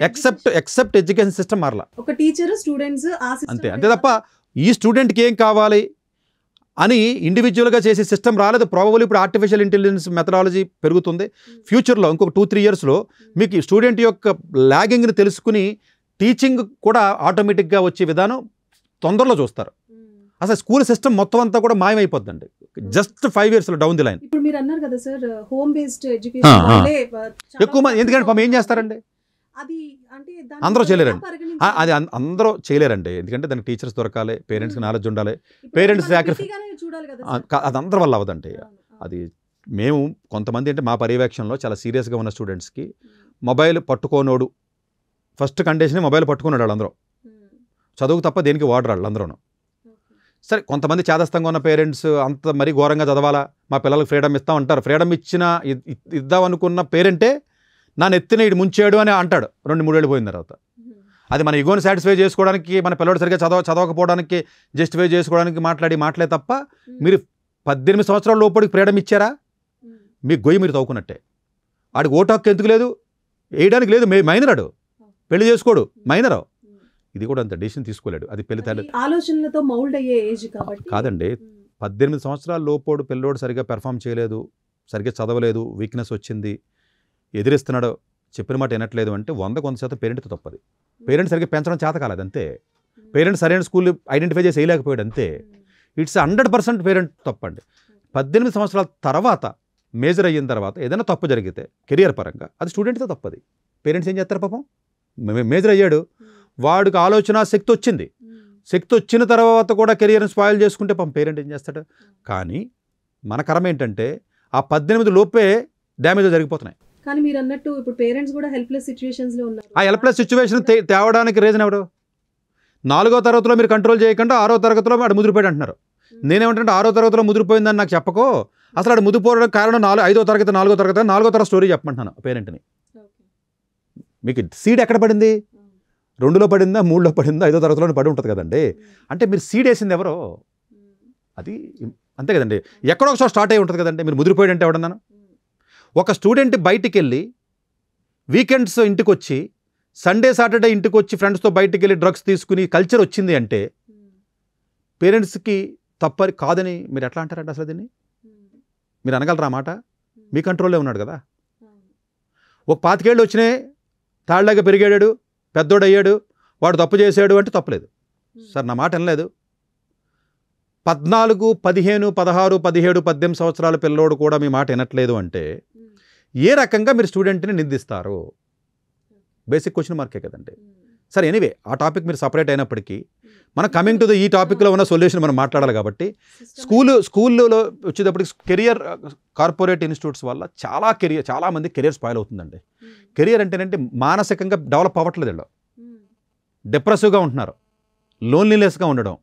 ఎక్సెప్ట్ ఎడ్యుకేషన్ సిస్టమ్ మారలా. ఒక టీచర్ స్టూడెంట్స్ అంతే. అంతే తప్ప ఈ స్టూడెంట్కి ఏం కావాలి అని ఇండివిజువల్గా చేసే సిస్టమ్ రాలేదు. ప్రాబబుల్ ఇప్పుడు ఆర్టిఫిషియల్ ఇంటెలిజెన్స్ మెథడాలజీ పెరుగుతుంది. ఫ్యూచర్లో ఇంకొక 2-3 ఇయర్స్లో మీకు స్టూడెంట్ యొక్క లాగింగ్ని తెలుసుకుని టీచింగ్ కూడా ఆటోమేటిక్గా వచ్చే విధానం తొందరలో చూస్తారు. అసలు స్కూల్ సిస్టమ్ మొత్తం అంతా కూడా మాయమైపోద్దండి జస్ట్ 5 ఇయర్స్లో డౌన్ ది లైన్. ఇప్పుడు మీరు అన్నారు కదా సార్, హోమ్ బేస్డ్ ఎడ్యుకేషన్ ఎక్కువ మంది, ఎందుకంటే పాపం ఏం చేస్తారండి, అది అంటే అందరూ చేయలేరండి. అది అందరూ చేయలేరండి, ఎందుకంటే దానికి టీచర్స్ దొరకాలి, పేరెంట్స్కి నాలెడ్జ్ ఉండాలి, పేరెంట్స్ చూడాలి కదా, అది అందరి వల్ల అవ్వదండి. అది మేము కొంతమంది అంటే మా పర్యవేక్షణలో చాలా సీరియస్గా ఉన్న స్టూడెంట్స్కి మొబైల్ పట్టుకోనోడు, ఫస్ట్ కండిషన్ మొబైల్ పట్టుకున్నాడు వాళ్ళందరూ, చదువుకు తప్ప దేనికి వాడరు వాళ్ళందరూ. సరే, కొంతమంది చేదస్తంగా ఉన్న పేరెంట్స్ అంత మరీ ఘోరంగా చదవాలా, మా పిల్లలకు ఫ్రీడమ్ ఇస్తాం అంటారు. ఫ్రీడమ్ ఇద్దామనుకున్న పేరెంటే నా నెత్తిన ఇటు ముంచాడు అని అంటాడు 2-3 ఏళ్ళు పోయిన తర్వాత. అది మన ఇగోని సాటిస్ఫై చేసుకోవడానికి, మన పిల్లడు సరిగ్గా చదవకపోవడానికి జస్టిఫై చేసుకోవడానికి మాట్లాడే తప్ప, మీరు 18 సంవత్సరాల లోపలికి ఫ్రీడమ్ ఇచ్చారా, మీ గొయ్యి మీరు తవ్వుకున్నట్టే. ఆడికి ఓటు హక్కు ఎందుకు లేదు, వేయడానికి లేదు, మైనర్ ఆడు, పెళ్లి చేసుకోడు, మైనర్. ఇది కూడా అంత డెసిషన్ తీసుకోలేడు, అది పెళ్లి ఆలోచనలతో మౌల్డ్ అయ్యే ఏజ్ కాబట్టి కాదండి. 18 సంవత్సరాల లోపోడు పిల్లోడు సరిగ్గా పెర్ఫామ్ చేయలేదు, సరిగ్గా చదవలేదు, వీక్నెస్ వచ్చింది, ఎదిరిస్తున్నాడు, చెప్పిన మాట వినట్లేదు అంటే 100% పేరెంట్తో తప్పది. పేరెంట్స్ సరిగ్గా పెంచడం చేత కాలేదు అంతే, పేరెంట్స్ సరైన స్కూల్ ఐడెంటిఫై చేసి వేయలేకపోయాడు అంతే. ఇట్స్ 100% పేరెంట్ తప్పండి. 18 సంవత్సరాల తర్వాత మేజర్ అయిన తర్వాత ఏదైనా తప్పు జరిగితే కెరియర్ పరంగా అది స్టూడెంట్తో తప్పది. పేరెంట్స్ ఏం చేస్తారు పాపం, మేజర్ అయ్యాడు, వాడికి ఆలోచన శక్తి వచ్చింది, శక్తి వచ్చిన తర్వాత కూడా కెరియర్ని స్పాయిల్ చేసుకుంటే పాపం పేరెంట్ ఏం చేస్తాడు. కానీ మన కర్మ ఏంటంటే ఆ 18 లోపే డ్యామేజ్ జరిగిపోతున్నాయి. కానీ మీరు అన్నట్టు ఇప్పుడు పేరెంట్స్ కూడా హెల్ప్లెస్ సిచ్యువేషన్స్లో ఉన్నారు. ఆ హెల్ప్లెస్ సిచ్యువేషన్ తేవడానికి రీజన్ ఎవరు, 4వ తరగతిలో మీరు కంట్రోల్ చేయకుండా 6వ తరగతిలో వాడు ముదిరిపోయాడు అంటున్నారు. నేనేమంటే 6వ తరగతిలో ముదిరిపోయిందని నాకు చెప్పకో, అసలు వాడు ముదిరిపోవడానికి కారణం 5వ తరగతి 4వ తరగతి 4వ తరగతి స్టోరీ చెప్పమంటున్నాను పేరెంట్ని. మీకు సీడ్ ఎక్కడ పడింది, 2లో పడిందా, 3లో పడిందా, 5వ తరగతిలో పడి ఉంటుంది కదండి. అంటే మీరు సీడ్ వేసింది ఎవరో, అది అంతే కదండి, ఎక్కడో ఒకసారి స్టార్ట్ అయ్యి ఉంటుంది కదండి. మీరు ముదిరిపోయాడంటే ఎవడన్నాను. ఒక స్టూడెంట్ బయటికి వెళ్ళి వీకెండ్స్ ఇంటికి వచ్చి, సండే సాటర్డే ఇంటికి వచ్చి ఫ్రెండ్స్తో బయటికి వెళ్ళి డ్రగ్స్ తీసుకుని కల్చర్ వచ్చింది అంటే పేరెంట్స్కి తప్పని కాదని మీరు ఎట్లా అంటారండి అసలు దీన్ని? మీరు అనగలరా మాట? మీ కంట్రోల్లో ఉన్నాడు కదా. ఒక 25 ఏళ్ళు వచ్చినాయి, తాళ్ళగా పెరిగాడు, పెద్దోడయ్యాడు, వాడు తప్పు చేశాడు అంటే తప్పలేదు సార్, నా మాట వినలేదు. 14, 15, 16, 17, 18 సంవత్సరాల పిల్లోడు కూడా మీ మాట వినట్లేదు అంటే ఏ రకంగా మీరు స్టూడెంట్ని నిందిస్తారు? బేసిక్ క్వశ్చన్ మార్కే కదండి. సరే, ఎనీవే ఆ టాపిక్ మీరు సపరేట్ అయినప్పటికీ మనం కమింగ్ టు ద ఈ టాపిక్లో ఉన్న సొల్యూషన్ మనం మాట్లాడాలి కాబట్టి, స్కూల్లో వచ్చేటప్పటికి కెరియర్ కార్పొరేట్ ఇన్స్టిట్యూట్స్ వల్ల చాలా మంది కెరియర్ స్పాయిల్ అవుతుందండి. కెరియర్ అంటేనంటే మానసికంగా డెవలప్ అవ్వట్లేదు, వీళ్ళు డిప్రెసివ్గా ఉంటున్నారు, లోన్లీనెస్గా ఉండడం,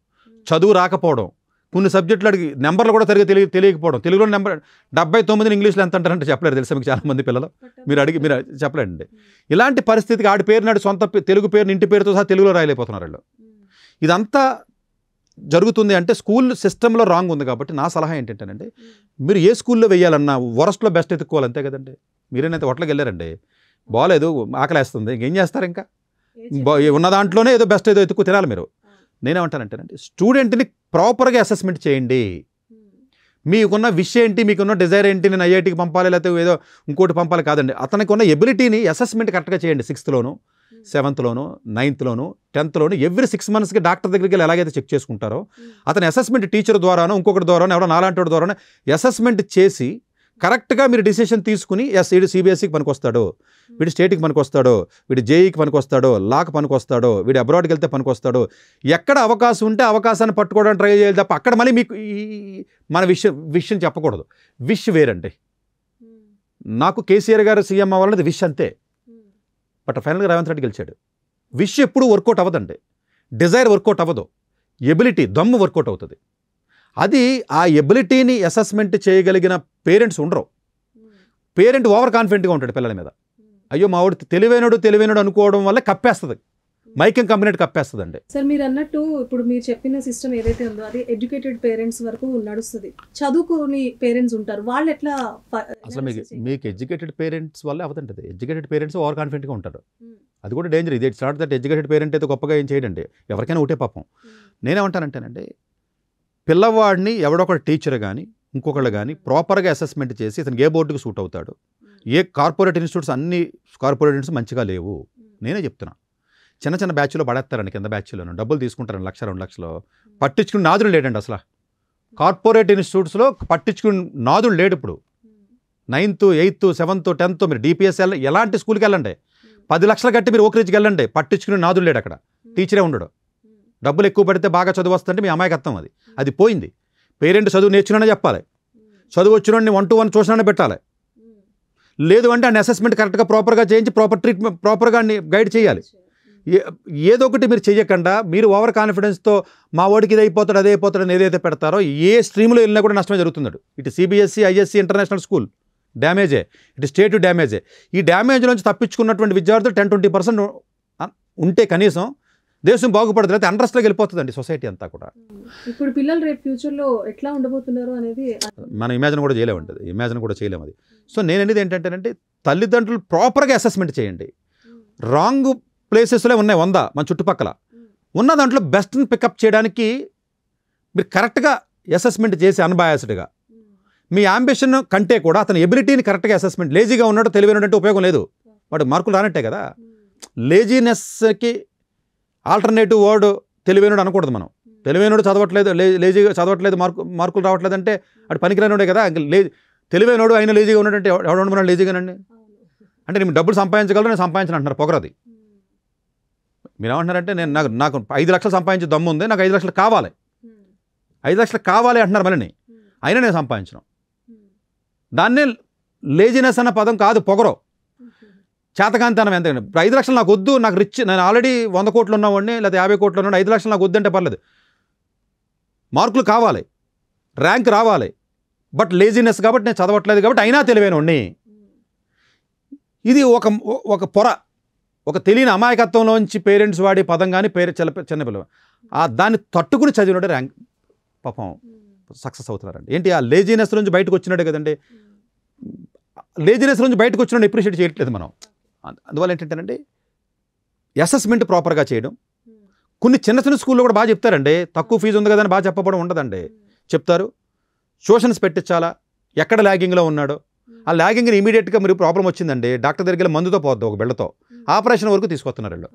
చదువు రాకపోవడం, కొన్ని సబ్జెక్టులు అడిగి నెంబర్లు కూడా తెలియకపోవడం. తెలుగులో నెంబర్ 79 ఇంగ్లీష్లో ఎంత అంటారంటే చెప్పలేరు, తెలుసా మీకు చాలామంది పిల్లలు, మీరు చెప్పలేండి. ఇలాంటి పరిస్థితికి ఆడి పేరు నాడు సొంత తెలుగు పేరుని ఇంటి పేరుతో సహా తెలుగులో రాయలేకపోతున్నారు వాళ్ళు. ఇదంతా జరుగుతుంది అంటే స్కూల్ సిస్టంలో రాంగ్ ఉంది. కాబట్టి నా సలహా ఏంటంటేనండి, మీరు ఏ స్కూల్లో వెయ్యాలన్నా వరస్ట్లో బెస్ట్ ఎత్తుక్కోవాలి అంతే కదండి. మీరేనైతే హోటల్కి వెళ్ళారండి, బాగాలేదు, ఆకలేస్తుంది, ఇంకేం చేస్తారు, ఇంకా ఉన్న దాంట్లోనే ఏదో బెస్ట్ ఏదో ఎత్తుక్కు తినాలి మీరు. నేనేమంటానంటేనండి, స్టూడెంట్ని ప్రాపర్గా అసెస్మెంట్ చేయండి. మీకున్న విష్ ఏంటి, మీకున్న డిజైర్ ఏంటి, నేను ఐఐటీకి పంపాలి లేకపోతే ఏదో ఇంకోటి పంపాలి కాదండి. అతనికి ఉన్న ఎబిలిటీని అసెస్మెంట్ కరెక్ట్గా చేయండి. 6th, 7th, 9th, 10th every 6 monthsకి doctor దగ్గరికి వెళ్ళి ఎలాగైతే చెక్ చేసుకుంటారో, అతని అసెస్మెంట్ టీచర్ ద్వారానో ఇంకొకటి ద్వారానో ఎవరో నాలాంటి ద్వారానో అసెస్మెంట్ చేసి కరెక్ట్గా మీరు డిసిషన్ తీసుకుని వీడు సిబిఎస్ఈకి పనికొస్తాడు, వీడు స్టేట్కి పనికొస్తాడు, వీడు జేఈకి పనికొస్తాడు, లాకి పనికొస్తాడు, వీడు అబ్రాడ్కి వెళ్తే పనికొస్తాడు, ఎక్కడ అవకాశం ఉంటే అవకాశాన్ని పట్టుకోవడానికి ట్రై చేయాలి తప్ప అక్కడ మళ్ళీ మీకు మన విషయం చెప్పకూడదు. విష్ వేరండి, నాకు కేసీఆర్ గారు సీఎం అవ్వాలనేది విష్ అంతే. బట్ ఫైనల్గా రేవంత్ రెడ్డి గెలిచాడు. విష్ ఎప్పుడు వర్కౌట్ అవ్వదండి, డిజైర్ వర్కౌట్ అవ్వదు, ఎబిలిటీ దమ్ము వర్కౌట్ అవుతుంది. అది ఆ ఎబిలిటీని అసెస్మెంట్ చేయగలిగిన పేరెంట్స్ ఉండరు. పేరెంట్ ఓవర్ కాన్ఫిడెంట్గా ఉంటాడు పిల్లల మీద. అయ్యో మా వాడు తెలివైనడు అనుకోవడం వల్ల కప్పేస్తుంది, మైకింగ్ కంపెనీ కప్పేస్తుందండి. సార్ మీరు అన్నట్టు ఇప్పుడు మీరు చెప్పిన సిస్టమ్ ఏదైతే ఉందో అది ఎడ్యుకేటెడ్ పేరెంట్స్ వరకు నడుస్తుంది. చదువుకోని పేరెంట్స్ ఉంటారు, వాళ్ళు ఎట్లా అసలు మీకు ఎడ్యుకేటెడ్ పేరెంట్స్ వల్ల అవదండి. ఎడ్యుకేటెడ్ పేరెంట్స్ ఓవర్ కాన్ఫిడెంట్గా ఉంటారు. అది కూడా డేంజర్. ఇది it's not that educated parent అయితే గొప్పగా ఏం చేయడండి, ఎవరికైనా ఒకటే పాపం. నేనేమంటానంటేనండి, పిల్లవాడిని ఎవడొకటి టీచర్ కానీ ఇంకొకళ్ళు కానీ ప్రాపర్గా అసెస్మెంట్ చేసి ఇతనికి ఏ బోర్డుకి సూట్ అవుతాడు. ఏ కార్పొరేట్ ఇన్స్టిట్యూట్స్ అన్ని కార్పొరేట్ ఇన్స్టిట్యూట్స్ మంచిగా లేవు, నేనే చెప్తున్నా. చిన్న చిన్న బ్యాచ్లో పడేస్తారండి, కింద బ్యాచ్లోనూ డబ్బులు తీసుకుంటారండి, 1,00,000 2 లక్షలు. పట్టించుకుని నాదులు లేడండి అసలు. కార్పొరేట్ ఇన్స్టిట్యూట్స్లో పట్టించుకుని నాదులు లేడు. ఇప్పుడు 9th 8th 7th 10th మీరు డిపిఎస్ ఎలాంటి స్కూల్కి వెళ్ళండి, 10 లక్షలు కట్టి మీరు ఓకరేజ్కి వెళ్ళండి, పట్టించుకుని నాదులు లేడు అక్కడ. టీచరే ఉండడు. డబ్బులు ఎక్కువ పడితే బాగా చదువు వస్తుంటే మీ అమ్మాయికత్వం అది పోయింది. పేరెంట్ చదువు నేర్చుకునే చెప్పాలి, చదువు వచ్చిన 1 to 1 ట్యూషన్ పెట్టాలి. లేదు అంటే ఆ అసెస్మెంట్ కరెక్ట్గా ప్రాపర్గా చేయించి ప్రాపర్ ట్రీట్మెంట్ ప్రాపర్గా గైడ్ చేయాలి. ఏదో ఒకటి మీరు చెయ్యకుండా మీరు ఓవర్ కాన్ఫిడెన్స్తో మా వాడికి ఇది అయిపోతాడు అదే అయిపోతాడు అని ఏదైతే పెడతారో ఏ స్ట్రీమ్లో వెళ్ళినా కూడా నష్టమే జరుగుతున్నాడు. ఇటు సిబిఎస్ఈ ఐఎస్సి ఇంటర్నేషనల్ స్కూల్ డ్యామేజే, ఇటు స్టేట్ డ్యామేజే. ఈ డ్యామేజ్ నుంచి తప్పించుకున్నటువంటి విద్యార్థులు 10-20% ఉంటే కనీసం దేశం బాగుపడుతుంది. అయితే అండర్స్ట్లోకి వెళ్ళిపోతుందండి సొసైటీ అంతా కూడా. ఇప్పుడు పిల్లలు రేపు ఫ్యూచర్లో ఎట్లా ఉండబోతున్నారు అనేది మనం ఇమాజిన్ కూడా చేయలేము అది. సో నేను అనేది ఏంటంటేనంటే తల్లిదండ్రులు ప్రాపర్గా అసెస్మెంట్ చేయండి. రాంగ్ ప్లేసెస్లో ఉన్నాయి 100 మన చుట్టుపక్కల ఉన్న దాంట్లో బెస్ట్ని పికప్ చేయడానికి మీరు కరెక్ట్గా అసెస్మెంట్ చేసి అన్బయాస్డ్గా మీ అంబిషన్ కంటే కూడా అతని ఎబిలిటీని కరెక్ట్గా అసెస్మెంట్. లేజీగా ఉన్నాడు తెలివైనడు అంటే ఉపయోగం లేదు, వాడు మార్కులు రానట్టే కదా. లేజీనెస్కి ఆల్టర్నేటివ్ వర్డ్ తెలివైనడు అనకూడదు మనం. తెలివైనడు చదవట్లేదు, లేజీగా చదవట్లేదు, మార్కులు రావట్లేదు అంటే అటు పనికిరానుడే కదా. తెలివైనడు అయినా లేజీగా ఉన్నాడంటే ఎవడు లేజీగానండి అంటే నేను డబ్బులు సంపాదించగలరు, నేను సంపాదించను అంటున్నారు. పొగరది. మీరు ఏమంటున్నారంటే నాకు 5 లక్షలు సంపాదించే దమ్ము ఉంది, నాకు 5 లక్షలు కావాలి, 5 లక్షలు కావాలి అంటున్నారు. మళ్ళీ అయినా నేను సంపాదించను. దాన్నే లేజినెస్ అన్న పదం కాదు, పొగరో చేతకాంతనం. ఎంత 5 లక్షలు నాకు వద్దు, నాకు రిచ్, నేను ఆల్రెడీ 100 కోట్లు ఉన్నవాడిని లేదా 50 కోట్లు ఉన్నాడు, 5 లక్షలు నాకు వద్దంటే పర్లేదు. మార్కులు కావాలి, ర్యాంక్ రావాలి, బట్ లేజినెస్ కాబట్టి నేను చదవట్లేదు కాబట్టి అయినా తెలివైనవాడిని. ఇది ఒక పొర, ఒక తెలియని అమాయకత్వంలోంచి పేరెంట్స్ వాడి పదం కానీ చిన్నపిల్ల దాన్ని తట్టుకుని చదివినట్టు ర్యాంక్ పాపం సక్సెస్ అవుతున్నారండి. ఏంటి ఆ లేజినెస్ నుంచి బయటకు వచ్చినట్టే కదండి. లేజినెస్ నుంచి బయటకు వచ్చినట్టు అప్రిషియేట్ చేయట్లేదు మనం. అందువల్ల ఏంటంటేనండి అసెస్మెంట్ ప్రాపర్గా చేయడం. కొన్ని చిన్న స్కూల్లో కూడా బాగా చెప్తారండి, తక్కువ ఫీజు ఉంది కదని బాగా చెప్పడం ఉండదండి. చెప్తారు ట్యూషన్స్ పెట్టించాలా, ఎక్కడ ల్యాగింగ్లో ఉన్నాడో ఆ ల్యాగింగ్ని ఇమీడియట్గా మీరు ప్రాబ్లం వచ్చిందండి డాక్టర్ దగ్గరికి మందుతో పోద్దు, ఒక బిళ్ళతో ఆపరేషన్ వరకు తీసుకొస్తున్నారు వీళ్ళు.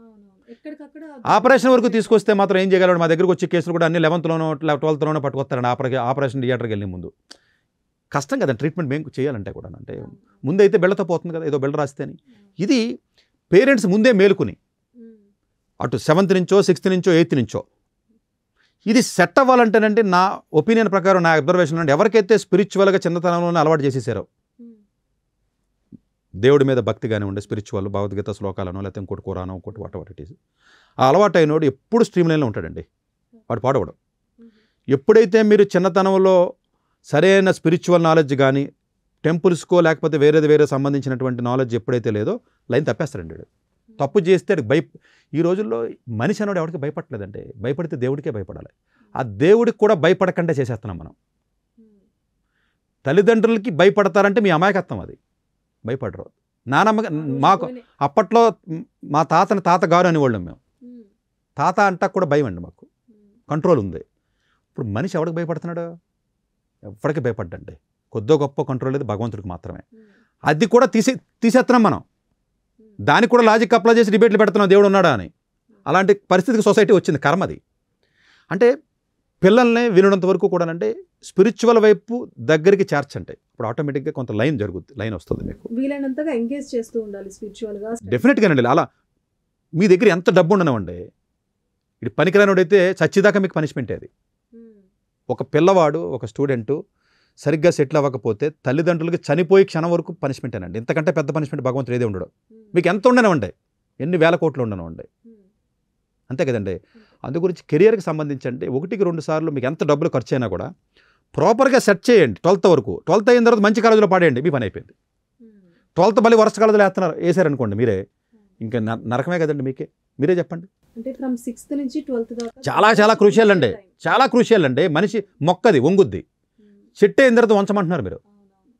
ఆపరేషన్ వరకు తీసుకొస్తే మాత్రం ఏం చేయగలడు. మా దగ్గరకు వచ్చే కేసులు కూడా అన్ని 11th 12th పట్టుకొస్తారండి ఆపరేషన్ థియేటర్కి వెళ్ళే ముందు. కష్టం కదా ట్రీట్మెంట్ మేము చేయాలంటే కూడా. అంటే ముందైతే బిళ్ళతో పోతుంది కదా, ఏదో బిళ్ళ రాస్తేని. ఇది పేరెంట్స్ ముందే మేలుకుని అటు 7th నుంచో 6th నుంచో 8th నుంచో ఇది సెట్ అవ్వాలంటేనంటే నా ఒపీనియన్ ప్రకారం, నా అబ్జర్వేషన్ అంటే ఎవరికైతే స్పిరిచువల్గా చిన్నతనంలోనే అలవాటు చేసేసారో, దేవుడి మీద భక్తిగానే ఉండే స్పిరిచువల్ భగవద్గీత శ్లోకాలను లేకపోతే ఇంకోటి కురానో ఇంకోటి వాట్ ఇట్ ఈస్, ఆ అలవాటు అయినోడు ఎప్పుడు స్ట్రీమ్ లైన్లో ఉంటాడండి, వాడు పాడవడం. ఎప్పుడైతే మీరు చిన్నతనంలో సరైన స్పిరిచువల్ నాలెడ్జ్ కానీ టెంపుల్స్కో లేకపోతే వేరే సంబంధించినటువంటి నాలెడ్జ్ ఎప్పుడైతే లేదో లైన్ తప్పేస్తాడండి. తప్పు చేస్తే ఈ రోజుల్లో మనిషి అనేవాడు ఎవరికి భయపడలేదండి. భయపడితే దేవుడికే భయపడాలి. ఆ దేవుడికి కూడా భయపడకుండా చేసేస్తున్నాం మనం. తల్లిదండ్రులకి భయపడతారంటే మీ అమాయకత్వం, అది భయపడరు. నానమ్మ మాకు అప్పట్లో మా తాతగారు అనేవాళ్ళం మేము. తాత అంటా కూడా భయం అండి, మాకు కంట్రోల్ ఉంది. ఇప్పుడు మనిషి ఎవరికి భయపడుతున్నాడు? ఎవరికి భయపడ్డండి. కొద్దో గొప్ప కంట్రోల్ లేదు భగవంతుడికి మాత్రమే. అది కూడా తీసేస్తున్నాం మనం. దానికి కూడా లాజిక్ అప్లై చేసి డిబేట్లు పెడుతున్నాం దేవుడు ఉన్నాడా అని. అలాంటి పరిస్థితికి సొసైటీ వచ్చింది, కర్మది. అంటే పిల్లల్ని వినడంత వరకు కూడా అంటే స్పిరిచువల్ వైపు దగ్గరికి చేర్చంటే ఇప్పుడు ఆటోమేటిక్గా కొంత లైన్ వస్తుంది. మీకు వీలైనంతగా ఎంగేజ్ చేస్తూ ఉండాలి స్పిరిచువల్గా. డెఫినెట్గానండి. అలా మీ దగ్గర ఎంత డబ్బు ఉండనివ్వండి, ఇది పనికిరానోడైతే చచ్చిదాకా మీకు పనిష్మెంట్. అది ఒక పిల్లవాడు, ఒక స్టూడెంటు సరిగ్గా సెటిల్ అవ్వకపోతే తల్లిదండ్రులకి చనిపోయి క్షణం వరకు పనిష్మెంటేనండి. ఇంతకంటే పెద్ద పనిష్మెంట్ భగవంతుడు ఏదే ఉండడు. మీకు ఎంత ఉండనివ్వండి, ఎన్ని వేల కోట్లు ఉండనివ్వండి, అంతే కదండి. అందు గురించి కెరియర్కి సంబంధించండి 1-2 సార్లు మీకు ఎంత డబ్బులు ఖర్చు అయినా కూడా ప్రాపర్గా సెట్ చేయండి. 12th వరకు, 12th అయిన తర్వాత మంచి కాలేజీలో పాడేయండి, మీ పని అయిపోయింది. 12th మళ్ళీ వరుస కాలేజీలో వేసారనుకోండి మీరే, ఇంకా నరకమే కదండి. మీరే చెప్పండి. అంటే ఫ్రమ్ 6th నుంచి 12th దాకా చాలా క్రూషియల్ అండి, చాలా క్రూషియల్ అండి. మనిషి మొక్కది వంగుద్ది, చెట్టు అయిన తర్వాత వంచమంటున్నారు మీరు.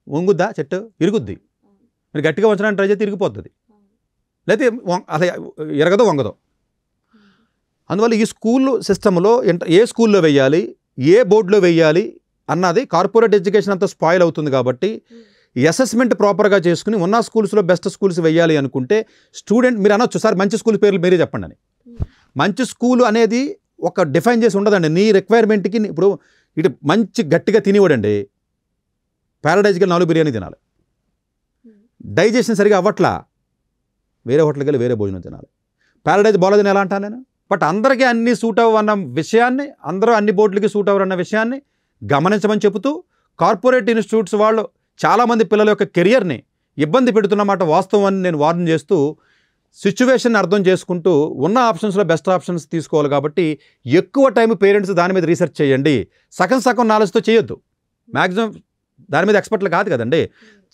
వంగుద్దా చెట్టు? ఇరుగుద్ది. మీరు గట్టిగా వంచడానికి ట్రై చేస్తే ఇరిగిపోతుంది, లేకపోతే అదే ఎరగదో వంగదో. అందువల్ల ఈ స్కూల్ సిస్టంలో ఏ స్కూల్లో వెయ్యాలి, ఏ బోర్డులో వెయ్యాలి అన్నది కార్పొరేట్ ఎడ్యుకేషన్ అంతా స్పాయిల్ అవుతుంది. కాబట్టి ఈ అసెస్మెంట్ ప్రాపర్గా చేసుకుని ఉన్న స్కూల్స్లో బెస్ట్ స్కూల్స్ వెయ్యాలి అనుకుంటే స్టూడెంట్ మీరు అనొచ్చు, సార్ మంచి స్కూల్ పేర్లు మీరే చెప్పండి అని. మంచి స్కూల్ అనేది ఒక డిఫైన్ చేసి ఉండదండి. నీ రిక్వైర్మెంట్కి ఇప్పుడు ఇటు మంచి గట్టిగా తినేవాడండి ప్యారడైజ్కి 4 బిర్యానీ తినాలి, డైజెషన్ సరిగా అవ్వట్లా, వేరే హోటల్కి వెళ్ళి వేరే భోజనం తినాలి. ప్యారడైజ్ బాగాలేదని ఎలా అంటాను నేను? బట్ అందరికీ అన్ని సూట్ అవ్వన్న విషయాన్ని, అందరూ అన్ని బోర్డులకి సూట్ అవ్వరన్న విషయాన్ని గమనించమని చెబుతూ, కార్పొరేట్ ఇన్స్టిట్యూట్స్ వాళ్ళు చాలామంది పిల్లల యొక్క కెరియర్ని ఇబ్బంది పెడుతున్నమాట వాస్తవం అని నేను వార్న్ చేస్తూ, సిచ్యువేషన్ అర్థం చేసుకుంటూ ఉన్న ఆప్షన్స్లో బెస్ట్ ఆప్షన్స్ తీసుకోవాలి. కాబట్టి ఎక్కువ టైం పేరెంట్స్ దాని మీద రీసెర్చ్ చేయండి. సగం నాలెడ్జ్తో చేయొద్దు. మ్యాక్సిమం దాని మీద ఎక్స్పర్ట్లు కాదు కదండి.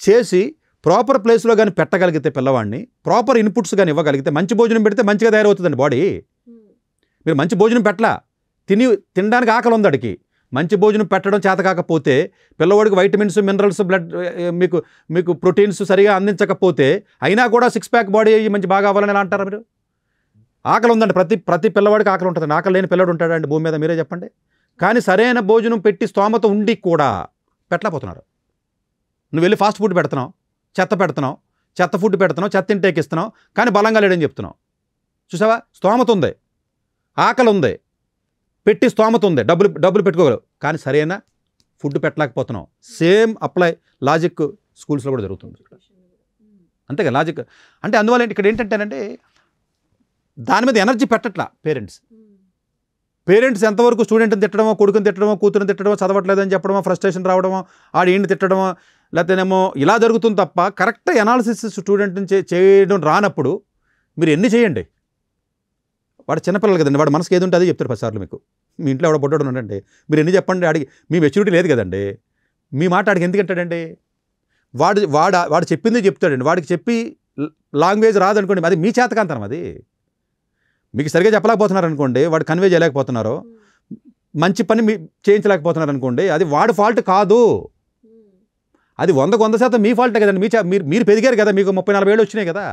చేసి ప్రాపర్ ప్లేస్లో కానీ పెట్టగలిగితే పిల్లవాడిని, ప్రాపర్ ఇన్పుట్స్ కానీ ఇవ్వగలిగితే, మంచి భోజనం పెడితే మంచిగా తయారవుతుందండి బాడీ. మీరు మంచి భోజనం పెట్టలా, తినడానికి ఆకలి ఉంది అడికి, మంచి భోజనం పెట్టడం చేత కాకపోతే, పిల్లవాడికి వైటమిన్స్, మినరల్స్, బ్లడ్ మీకు ప్రోటీన్స్ సరిగా అందించకపోతే అయినా కూడా 6 ప్యాక్ బాడీ అయ్యి మంచి బాగా అవ్వాలని ఎలా అంటారా మీరు? ఆకలి ఉందండి, ప్రతి పిల్లవాడికి ఆకలి ఉంటుందండి. ఆకలి లేని పిల్లడు ఉంటాడండి భూమి మీద? మీరే చెప్పండి. కానీ సరైన భోజనం పెట్టి స్తోమత ఉండి కూడా పెట్టలేకపోతున్నారు. నువ్వు వెళ్ళి ఫాస్ట్ ఫుడ్ పెడుతున్నావు, చెత్త పెడుతున్నావు, చెత్త ఫుడ్ పెడుతున్నావు, చెత్త ఇంటేకి ఇస్తున్నావు, కానీ బలంగా లేడని చెప్తున్నావు. చూసావా? స్తోమత ఉంది, ఆకలి ఉంది, పెట్టి స్తోమత ఉంది, డబ్బులు పెట్టుకోగలవు, కానీ సరైన ఫుడ్ పెట్టలేకపోతున్నావు. సేమ్ అప్లై లాజిక్ స్కూల్స్లో కూడా జరుగుతుంది. అంతేగా లాజిక్ అంటే. అందువల్ల ఇక్కడ ఏంటంటేనంటే దాని మీద ఎనర్జీ పెట్టట్లా పేరెంట్స్ ఎంతవరకు స్టూడెంట్ని తిట్టడమో, కొడుకుని తిట్టడమో, కూతురుని తిట్టడమో, చదవట్లేదని చెప్పడమో, ఫ్రస్ట్రేషన్ రావడమో, ఆడింటి తిట్టడమో, లేకపోతేనేమో ఇలా జరుగుతుంది తప్ప కరెక్ట్ ఎనాలిసిస్ స్టూడెంట్ని చేయడం రానప్పుడు మీరు ఎన్ని చేయండి. వాడు చిన్నపిల్లలు కదండి, వాడు మనసుకి ఏది ఉంటే అదే చెప్తారు 10 సార్లు. మీకు మీ ఇంట్లో ఎవడో బొడ్డోడు ఉండండి, మీరు ఎన్ని చెప్పండి, ఆడికి మీ మెచ్యూరిటీ లేదు కదండి. మీ మాట ఆడికి ఎందుకు అంటాడండి? వాడు చెప్పింది చెప్తాడండి. వాడికి చెప్పి లాంగ్వేజ్ రాదనుకోండి, అది మీ చేతకాంతనం. అది మీకు సరిగా చెప్పలేకపోతున్నారు అనుకోండి, వాడు కన్వే చేయలేకపోతున్నారు, మంచి పని చేయించలేకపోతున్నారు అనుకోండి, అది వాడి ఫాల్ట్ కాదు, అది 100% మీ ఫాల్టే కదండి. మీరు పెరిగారు కదా, మీకు 30-40 ఏళ్ళు వచ్చినాయి కదా.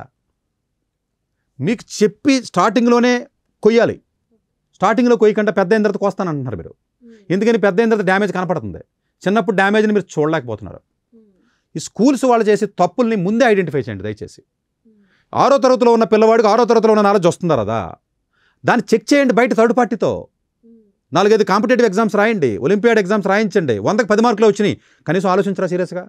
మీకు చెప్పి స్టార్టింగ్లోనే కొయ్యాలి. స్టార్టింగ్లో కొయ్యకుండా పెద్ద అయిన తర్వాత కోస్తానంటున్నారు మీరు. ఎందుకని? పెద్ద అయిన తర్వాత డ్యామేజ్ కనపడుతుంది, చిన్నప్పుడు డ్యామేజ్ని మీరు చూడలేకపోతున్నారు. ఈ స్కూల్స్ వాళ్ళు చేసే తప్పుల్ని ముందే ఐడెంటిఫై చేయండి దయచేసి. 6వ తరగతిలో ఉన్న పిల్లవాడికి 6వ తరగతిలో ఉన్న నాలెడ్జ్ వస్తుందా రాదా, దాన్ని చెక్ చేయండి బయట థర్డ్ పార్టీతో. 4-5 కాంపిటేటివ్ ఎగ్జామ్స్ రాయండి, ఒలింపియాడ్ ఎగ్జామ్స్ రాయించండి. 100కి 10 మార్కులు వచ్చినాయి, కనీసం ఆలోచించరా సీరియస్గా?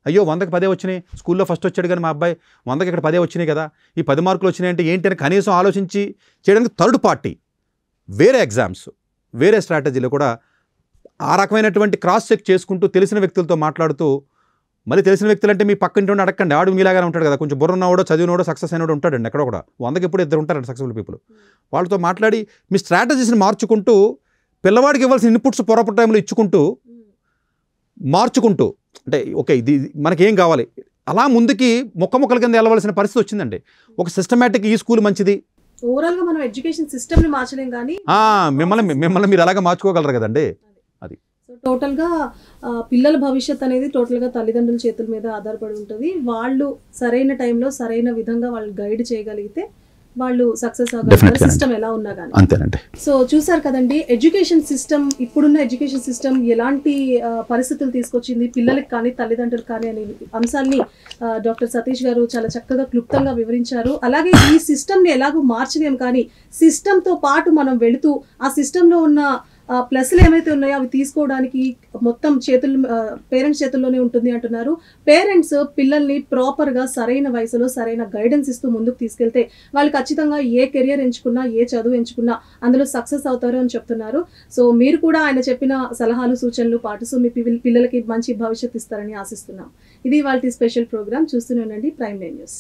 అయ్యో 100కి 10 వచ్చినాయి, స్కూల్లో ఫస్ట్ వచ్చాడు కానీ మా అబ్బాయి 100కి ఇక్కడ 10 వచ్చినాయి కదా, ఈ 10 మార్కులు వచ్చినాయి అంటే ఏంటి అని కనీసం ఆలోచించి చేయడానికి థర్డ్ పార్టీ వేరే ఎగ్జామ్స్, వేరే స్ట్రాటజీలో కూడా ఆ రకమైనటువంటి క్రాస్ చెక్ చేసుకుంటూ తెలిసిన వ్యక్తులతో మాట్లాడుతూ, మళ్ళీ తెలిసిన వ్యక్తులు అంటే మీ పక్కింటి ఉండి అడగండి, ఆడు మీలాగానే ఉంటాడు కదా, కొంచెం బుర్ర ఉన్నవాడో చదివినోడో సక్సెస్ అయినోడు ఉంటాడండి ఎక్కడో కూడా. 100కి ఎప్పుడు 2 ఉంటారండి సక్సెస్ఫుల్ పీపుల్. వాళ్ళతో మాట్లాడి మీ స్ట్రాటజీస్ని మార్చుకుంటూ, పిల్లవాడికి ఇవ్వాల్సిన ఇన్పుట్స్ పొరపటి టైంలో ఇచ్చుకుంటూ, మార్చుకుంటూ, అంటే ఓకే ఇది మనకేం కావాలి అలా ముందుకి ముక్కల కింద వెళ్ళవలసిన పరిస్థితి వచ్చిందండి. ఒక సిస్టమేటిక్ ఈ స్కూల్ మంచిది. ఓవరాల్గా మనం ఎడ్యుకేషన్ సిస్టమ్ని మార్చలేం కానీ మిమ్మల్ని మీరు అలాగా మార్చుకోగలరు కదండి. అది సో టోటల్గా పిల్లల భవిష్యత్ అనేది టోటల్గా తల్లిదండ్రుల చేతుల మీద ఆధారపడి ఉంటుంది. వాళ్ళు సరైన టైంలో సరైన విధంగా వాళ్ళు గైడ్ చేయగలిగితే వాళ్ళు సక్సెస్ అవ్వగలుగుతారు, సిస్టమ్ ఎలా ఉన్నా కానీ. అంతేనండి. సో చూసారు కదండి, ఎడ్యుకేషన్ సిస్టమ్, ఇప్పుడున్న ఎడ్యుకేషన్ సిస్టమ్ ఎలాంటి పరిస్థితులు తీసుకొచ్చింది పిల్లలకి కానీ తల్లిదండ్రులకు కానీ అనే అంశాన్ని డాక్టర్ సతీష్ గారు చాలా చక్కగా క్లుప్తంగా వివరించారు. అలాగే ఈ సిస్టమ్ని ఎలాగో మార్చలేం కానీ సిస్టమ్తో పాటు మనం వెళుతూ ఆ సిస్టంలో ఉన్న ప్లస్లు ఏమైతే ఉన్నాయో అవి తీసుకోవడానికి మొత్తం పేరెంట్స్ చేతుల్లోనే ఉంటుంది అంటున్నారు. పేరెంట్స్ పిల్లల్ని ప్రాపర్గా సరైన వయసులో సరైన గైడెన్స్ ఇస్తూ ముందుకు తీసుకెళ్తే వాళ్ళు ఖచ్చితంగా ఏ కెరియర్ ఎంచుకున్నా, ఏ చదువు ఎంచుకున్నా అందులో సక్సెస్ అవుతారు అని చెప్తున్నారు. సో మీరు కూడా ఆయన చెప్పిన సలహాలు సూచనలు పాటిస్తూ మీ పిల్లలకి మంచి భవిష్యత్తు ఇస్తారని ఆశిస్తున్నాం. ఇది వాళ్ళ స్పెషల్ ప్రోగ్రామ్. చూస్తూనే ఉండండి prime nine news.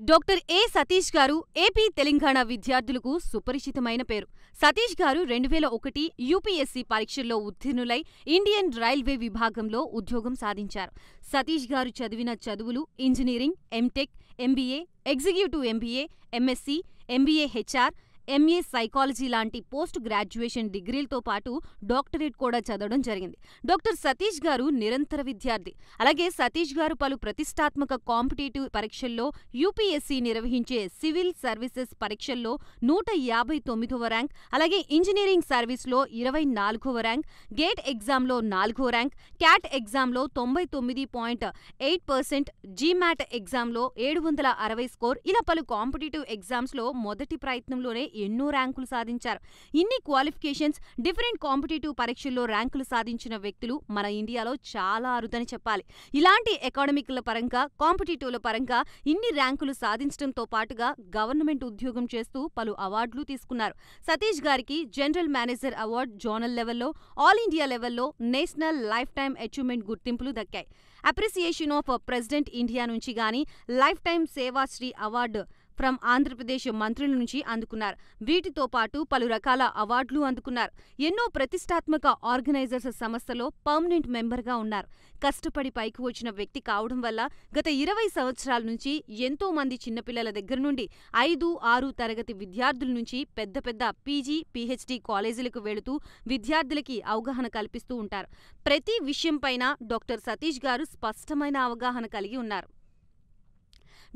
Doctor A Satish garu AP Telangana విద్యార్థులకు సుపరిచితమైన పేరు. సతీష్ గారు 2001 యూపీఎస్సీ పరీక్షల్లో ఉత్తీర్ణులై ఇండియన్ రైల్వే విభాగంలో ఉద్యోగం సాధించారు. సతీష్ గారు చదివిన చదువులు engineering, MTech, MBA, executive MBA, MSc, MBA HR, MA psychology లాంటి పోస్ట్ గ్రాడ్యుయేషన్ డిగ్రీలతో పాటు డాక్టరేట్ కూడా చదవడం జరిగింది. డాక్టర్ సతీష్ గారు నిరంతర విద్యార్థి. అలాగే సతీష్ గారు పలు ప్రతిష్టాత్మక కాంపిటేటివ్ పరీక్షల్లో యూపీఎస్సీ నిర్వహించే సివిల్ సర్వీసెస్ పరీక్షల్లో 159వ ర్యాంక్, అలాగే ఇంజనీరింగ్ సర్వీస్లో 24వ ర్యాంక్, గేట్ ఎగ్జామ్లో 4వ ర్యాంక్, క్యాట్ ఎగ్జామ్లో 99.8%, జీమాట్ ఎగ్జామ్లో 760 స్కోర్, ఇలా పలు కాంపిటేటివ్ ఎగ్జామ్స్లో మొదటి ప్రయత్నంలోనే ఎన్నో ర్యాంకులు సాధించారు. ఇన్ని క్వాలిఫికేషన్స్, డిఫరెంట్ కాంపిటేటివ్ పరీక్షల్లో ర్యాంకులు సాధించిన వ్యక్తులు మన ఇండియాలో చాలా అరుదని చెప్పాలి. ఇలాంటి అకాడమిక్ల పరంగా, కాంపిటేటివ్ల పరంగా ఇన్ని ర్యాంకులు సాధించడంతో పాటుగా గవర్నమెంట్ ఉద్యోగం చేస్తూ పలు అవార్డులు తీసుకున్నారు. సతీష్ గారికి జనరల్ మేనేజర్ అవార్డు జోనల్ లెవెల్లో, ఆల్ ఇండియా లెవెల్లో నేషనల్ లైఫ్ టైమ్ అచీవ్మెంట్ గుర్తింపులు దక్కాయి. అప్రిసియేషన్ ఆఫ్ ప్రెసిడెంట్ ఇండియా నుంచి గానీ life time Sevashri award from Andhra Pradesh మంత్రుల నుంచి అందుకున్నారు. వీటితో పాటు పలు రకాల అవార్డులు అందుకున్నారు. ఎన్నో ప్రతిష్టాత్మక ఆర్గనైజర్స్ సంస్థలో పర్మనెంట్ మెంబర్గా ఉన్నారు. కష్టపడి పైకి వచ్చిన వ్యక్తి కావడం వల్ల గత 20 సంవత్సరాల నుంచి ఎంతో మంది చిన్నపిల్లల దగ్గర నుండి 5, 6 తరగతి విద్యార్థుల నుంచి పెద్ద పెద్ద పీజీ, పీహెచ్డీ కాలేజీలకు వెళుతూ విద్యార్థులకి అవగాహన కల్పిస్తూ ఉంటారు. ప్రతి విషయంపైన డాక్టర్ సతీష్ గారు స్పష్టమైన అవగాహన కలిగి ఉన్నారు.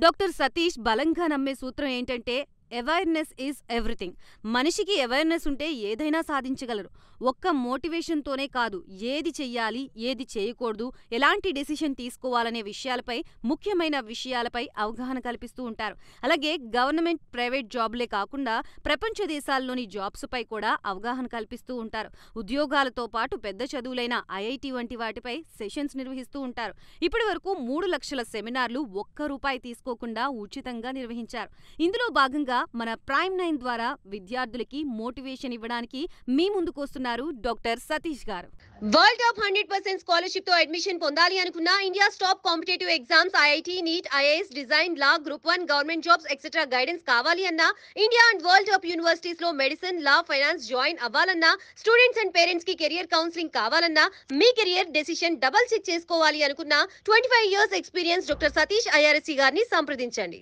డాక్టర్ సతీష్ బలంగా నమ్మే సూత్రం ఏంటంటే అవేర్నెస్ ఈజ్ ఎవ్రీథింగ్. మనిషికి అవేర్నెస్ ఉంటే ఏదైనా సాధించగలరు. ఒక్క మోటివేషన్తోనే కాదు, ఏది చెయ్యాలి, ఏది చేయకూడదు, ఎలాంటి డెసిషన్ తీసుకోవాలనే విషయాలపై, ముఖ్యమైన విషయాలపై అవగాహన కల్పిస్తూ ఉంటారు. అలాగే గవర్నమెంట్, ప్రైవేట్ జాబ్లే కాకుండా ప్రపంచ దేశాల్లోని జాబ్స్పై కూడా అవగాహన కల్పిస్తూ ఉంటారు. ఉద్యోగాలతో పాటు పెద్ద చదువులైన ఐఐటి వంటి వాటిపై సెషన్స్ నిర్వహిస్తూ ఉంటారు. ఇప్పటి వరకు 3 లక్షల సెమినార్లు ఒక్క రూపాయి తీసుకోకుండా ఉచితంగా నిర్వహించారు. ఇందులో భాగంగా మన ప్రైమ్ 9 ద్వారా విద్యార్థులకి మోటివేషన్ ఇవ్వడానికి మీ ముందుకొస్తున్నారు డాక్టర్ సతీష్ గారు. వరల్డ్ టాప్ 100% స్కాలర్షిప్ తో అడ్మిషన్ పొందాలి అనుకున్నా India top competitive exams IIT, NEET, IAS, design, law, group 1, government jobs etcetera guidance కావాలి అన్నా, India and world top universities లో మెడిసిన్, లా, ఫైనాన్స్ జాయిన్ అవ్వాలన్నా, స్టూడెంట్స్ అండ్ పేరెంట్స్ కి career counselling కావాలన్నా, మీ కెరియర్ డెసిషన్ డబుల్ చెక్ చేసుకోవాలి అనుకున్నా 25 years experience doctor Satish IRSC గారిని సంప్రదించండి.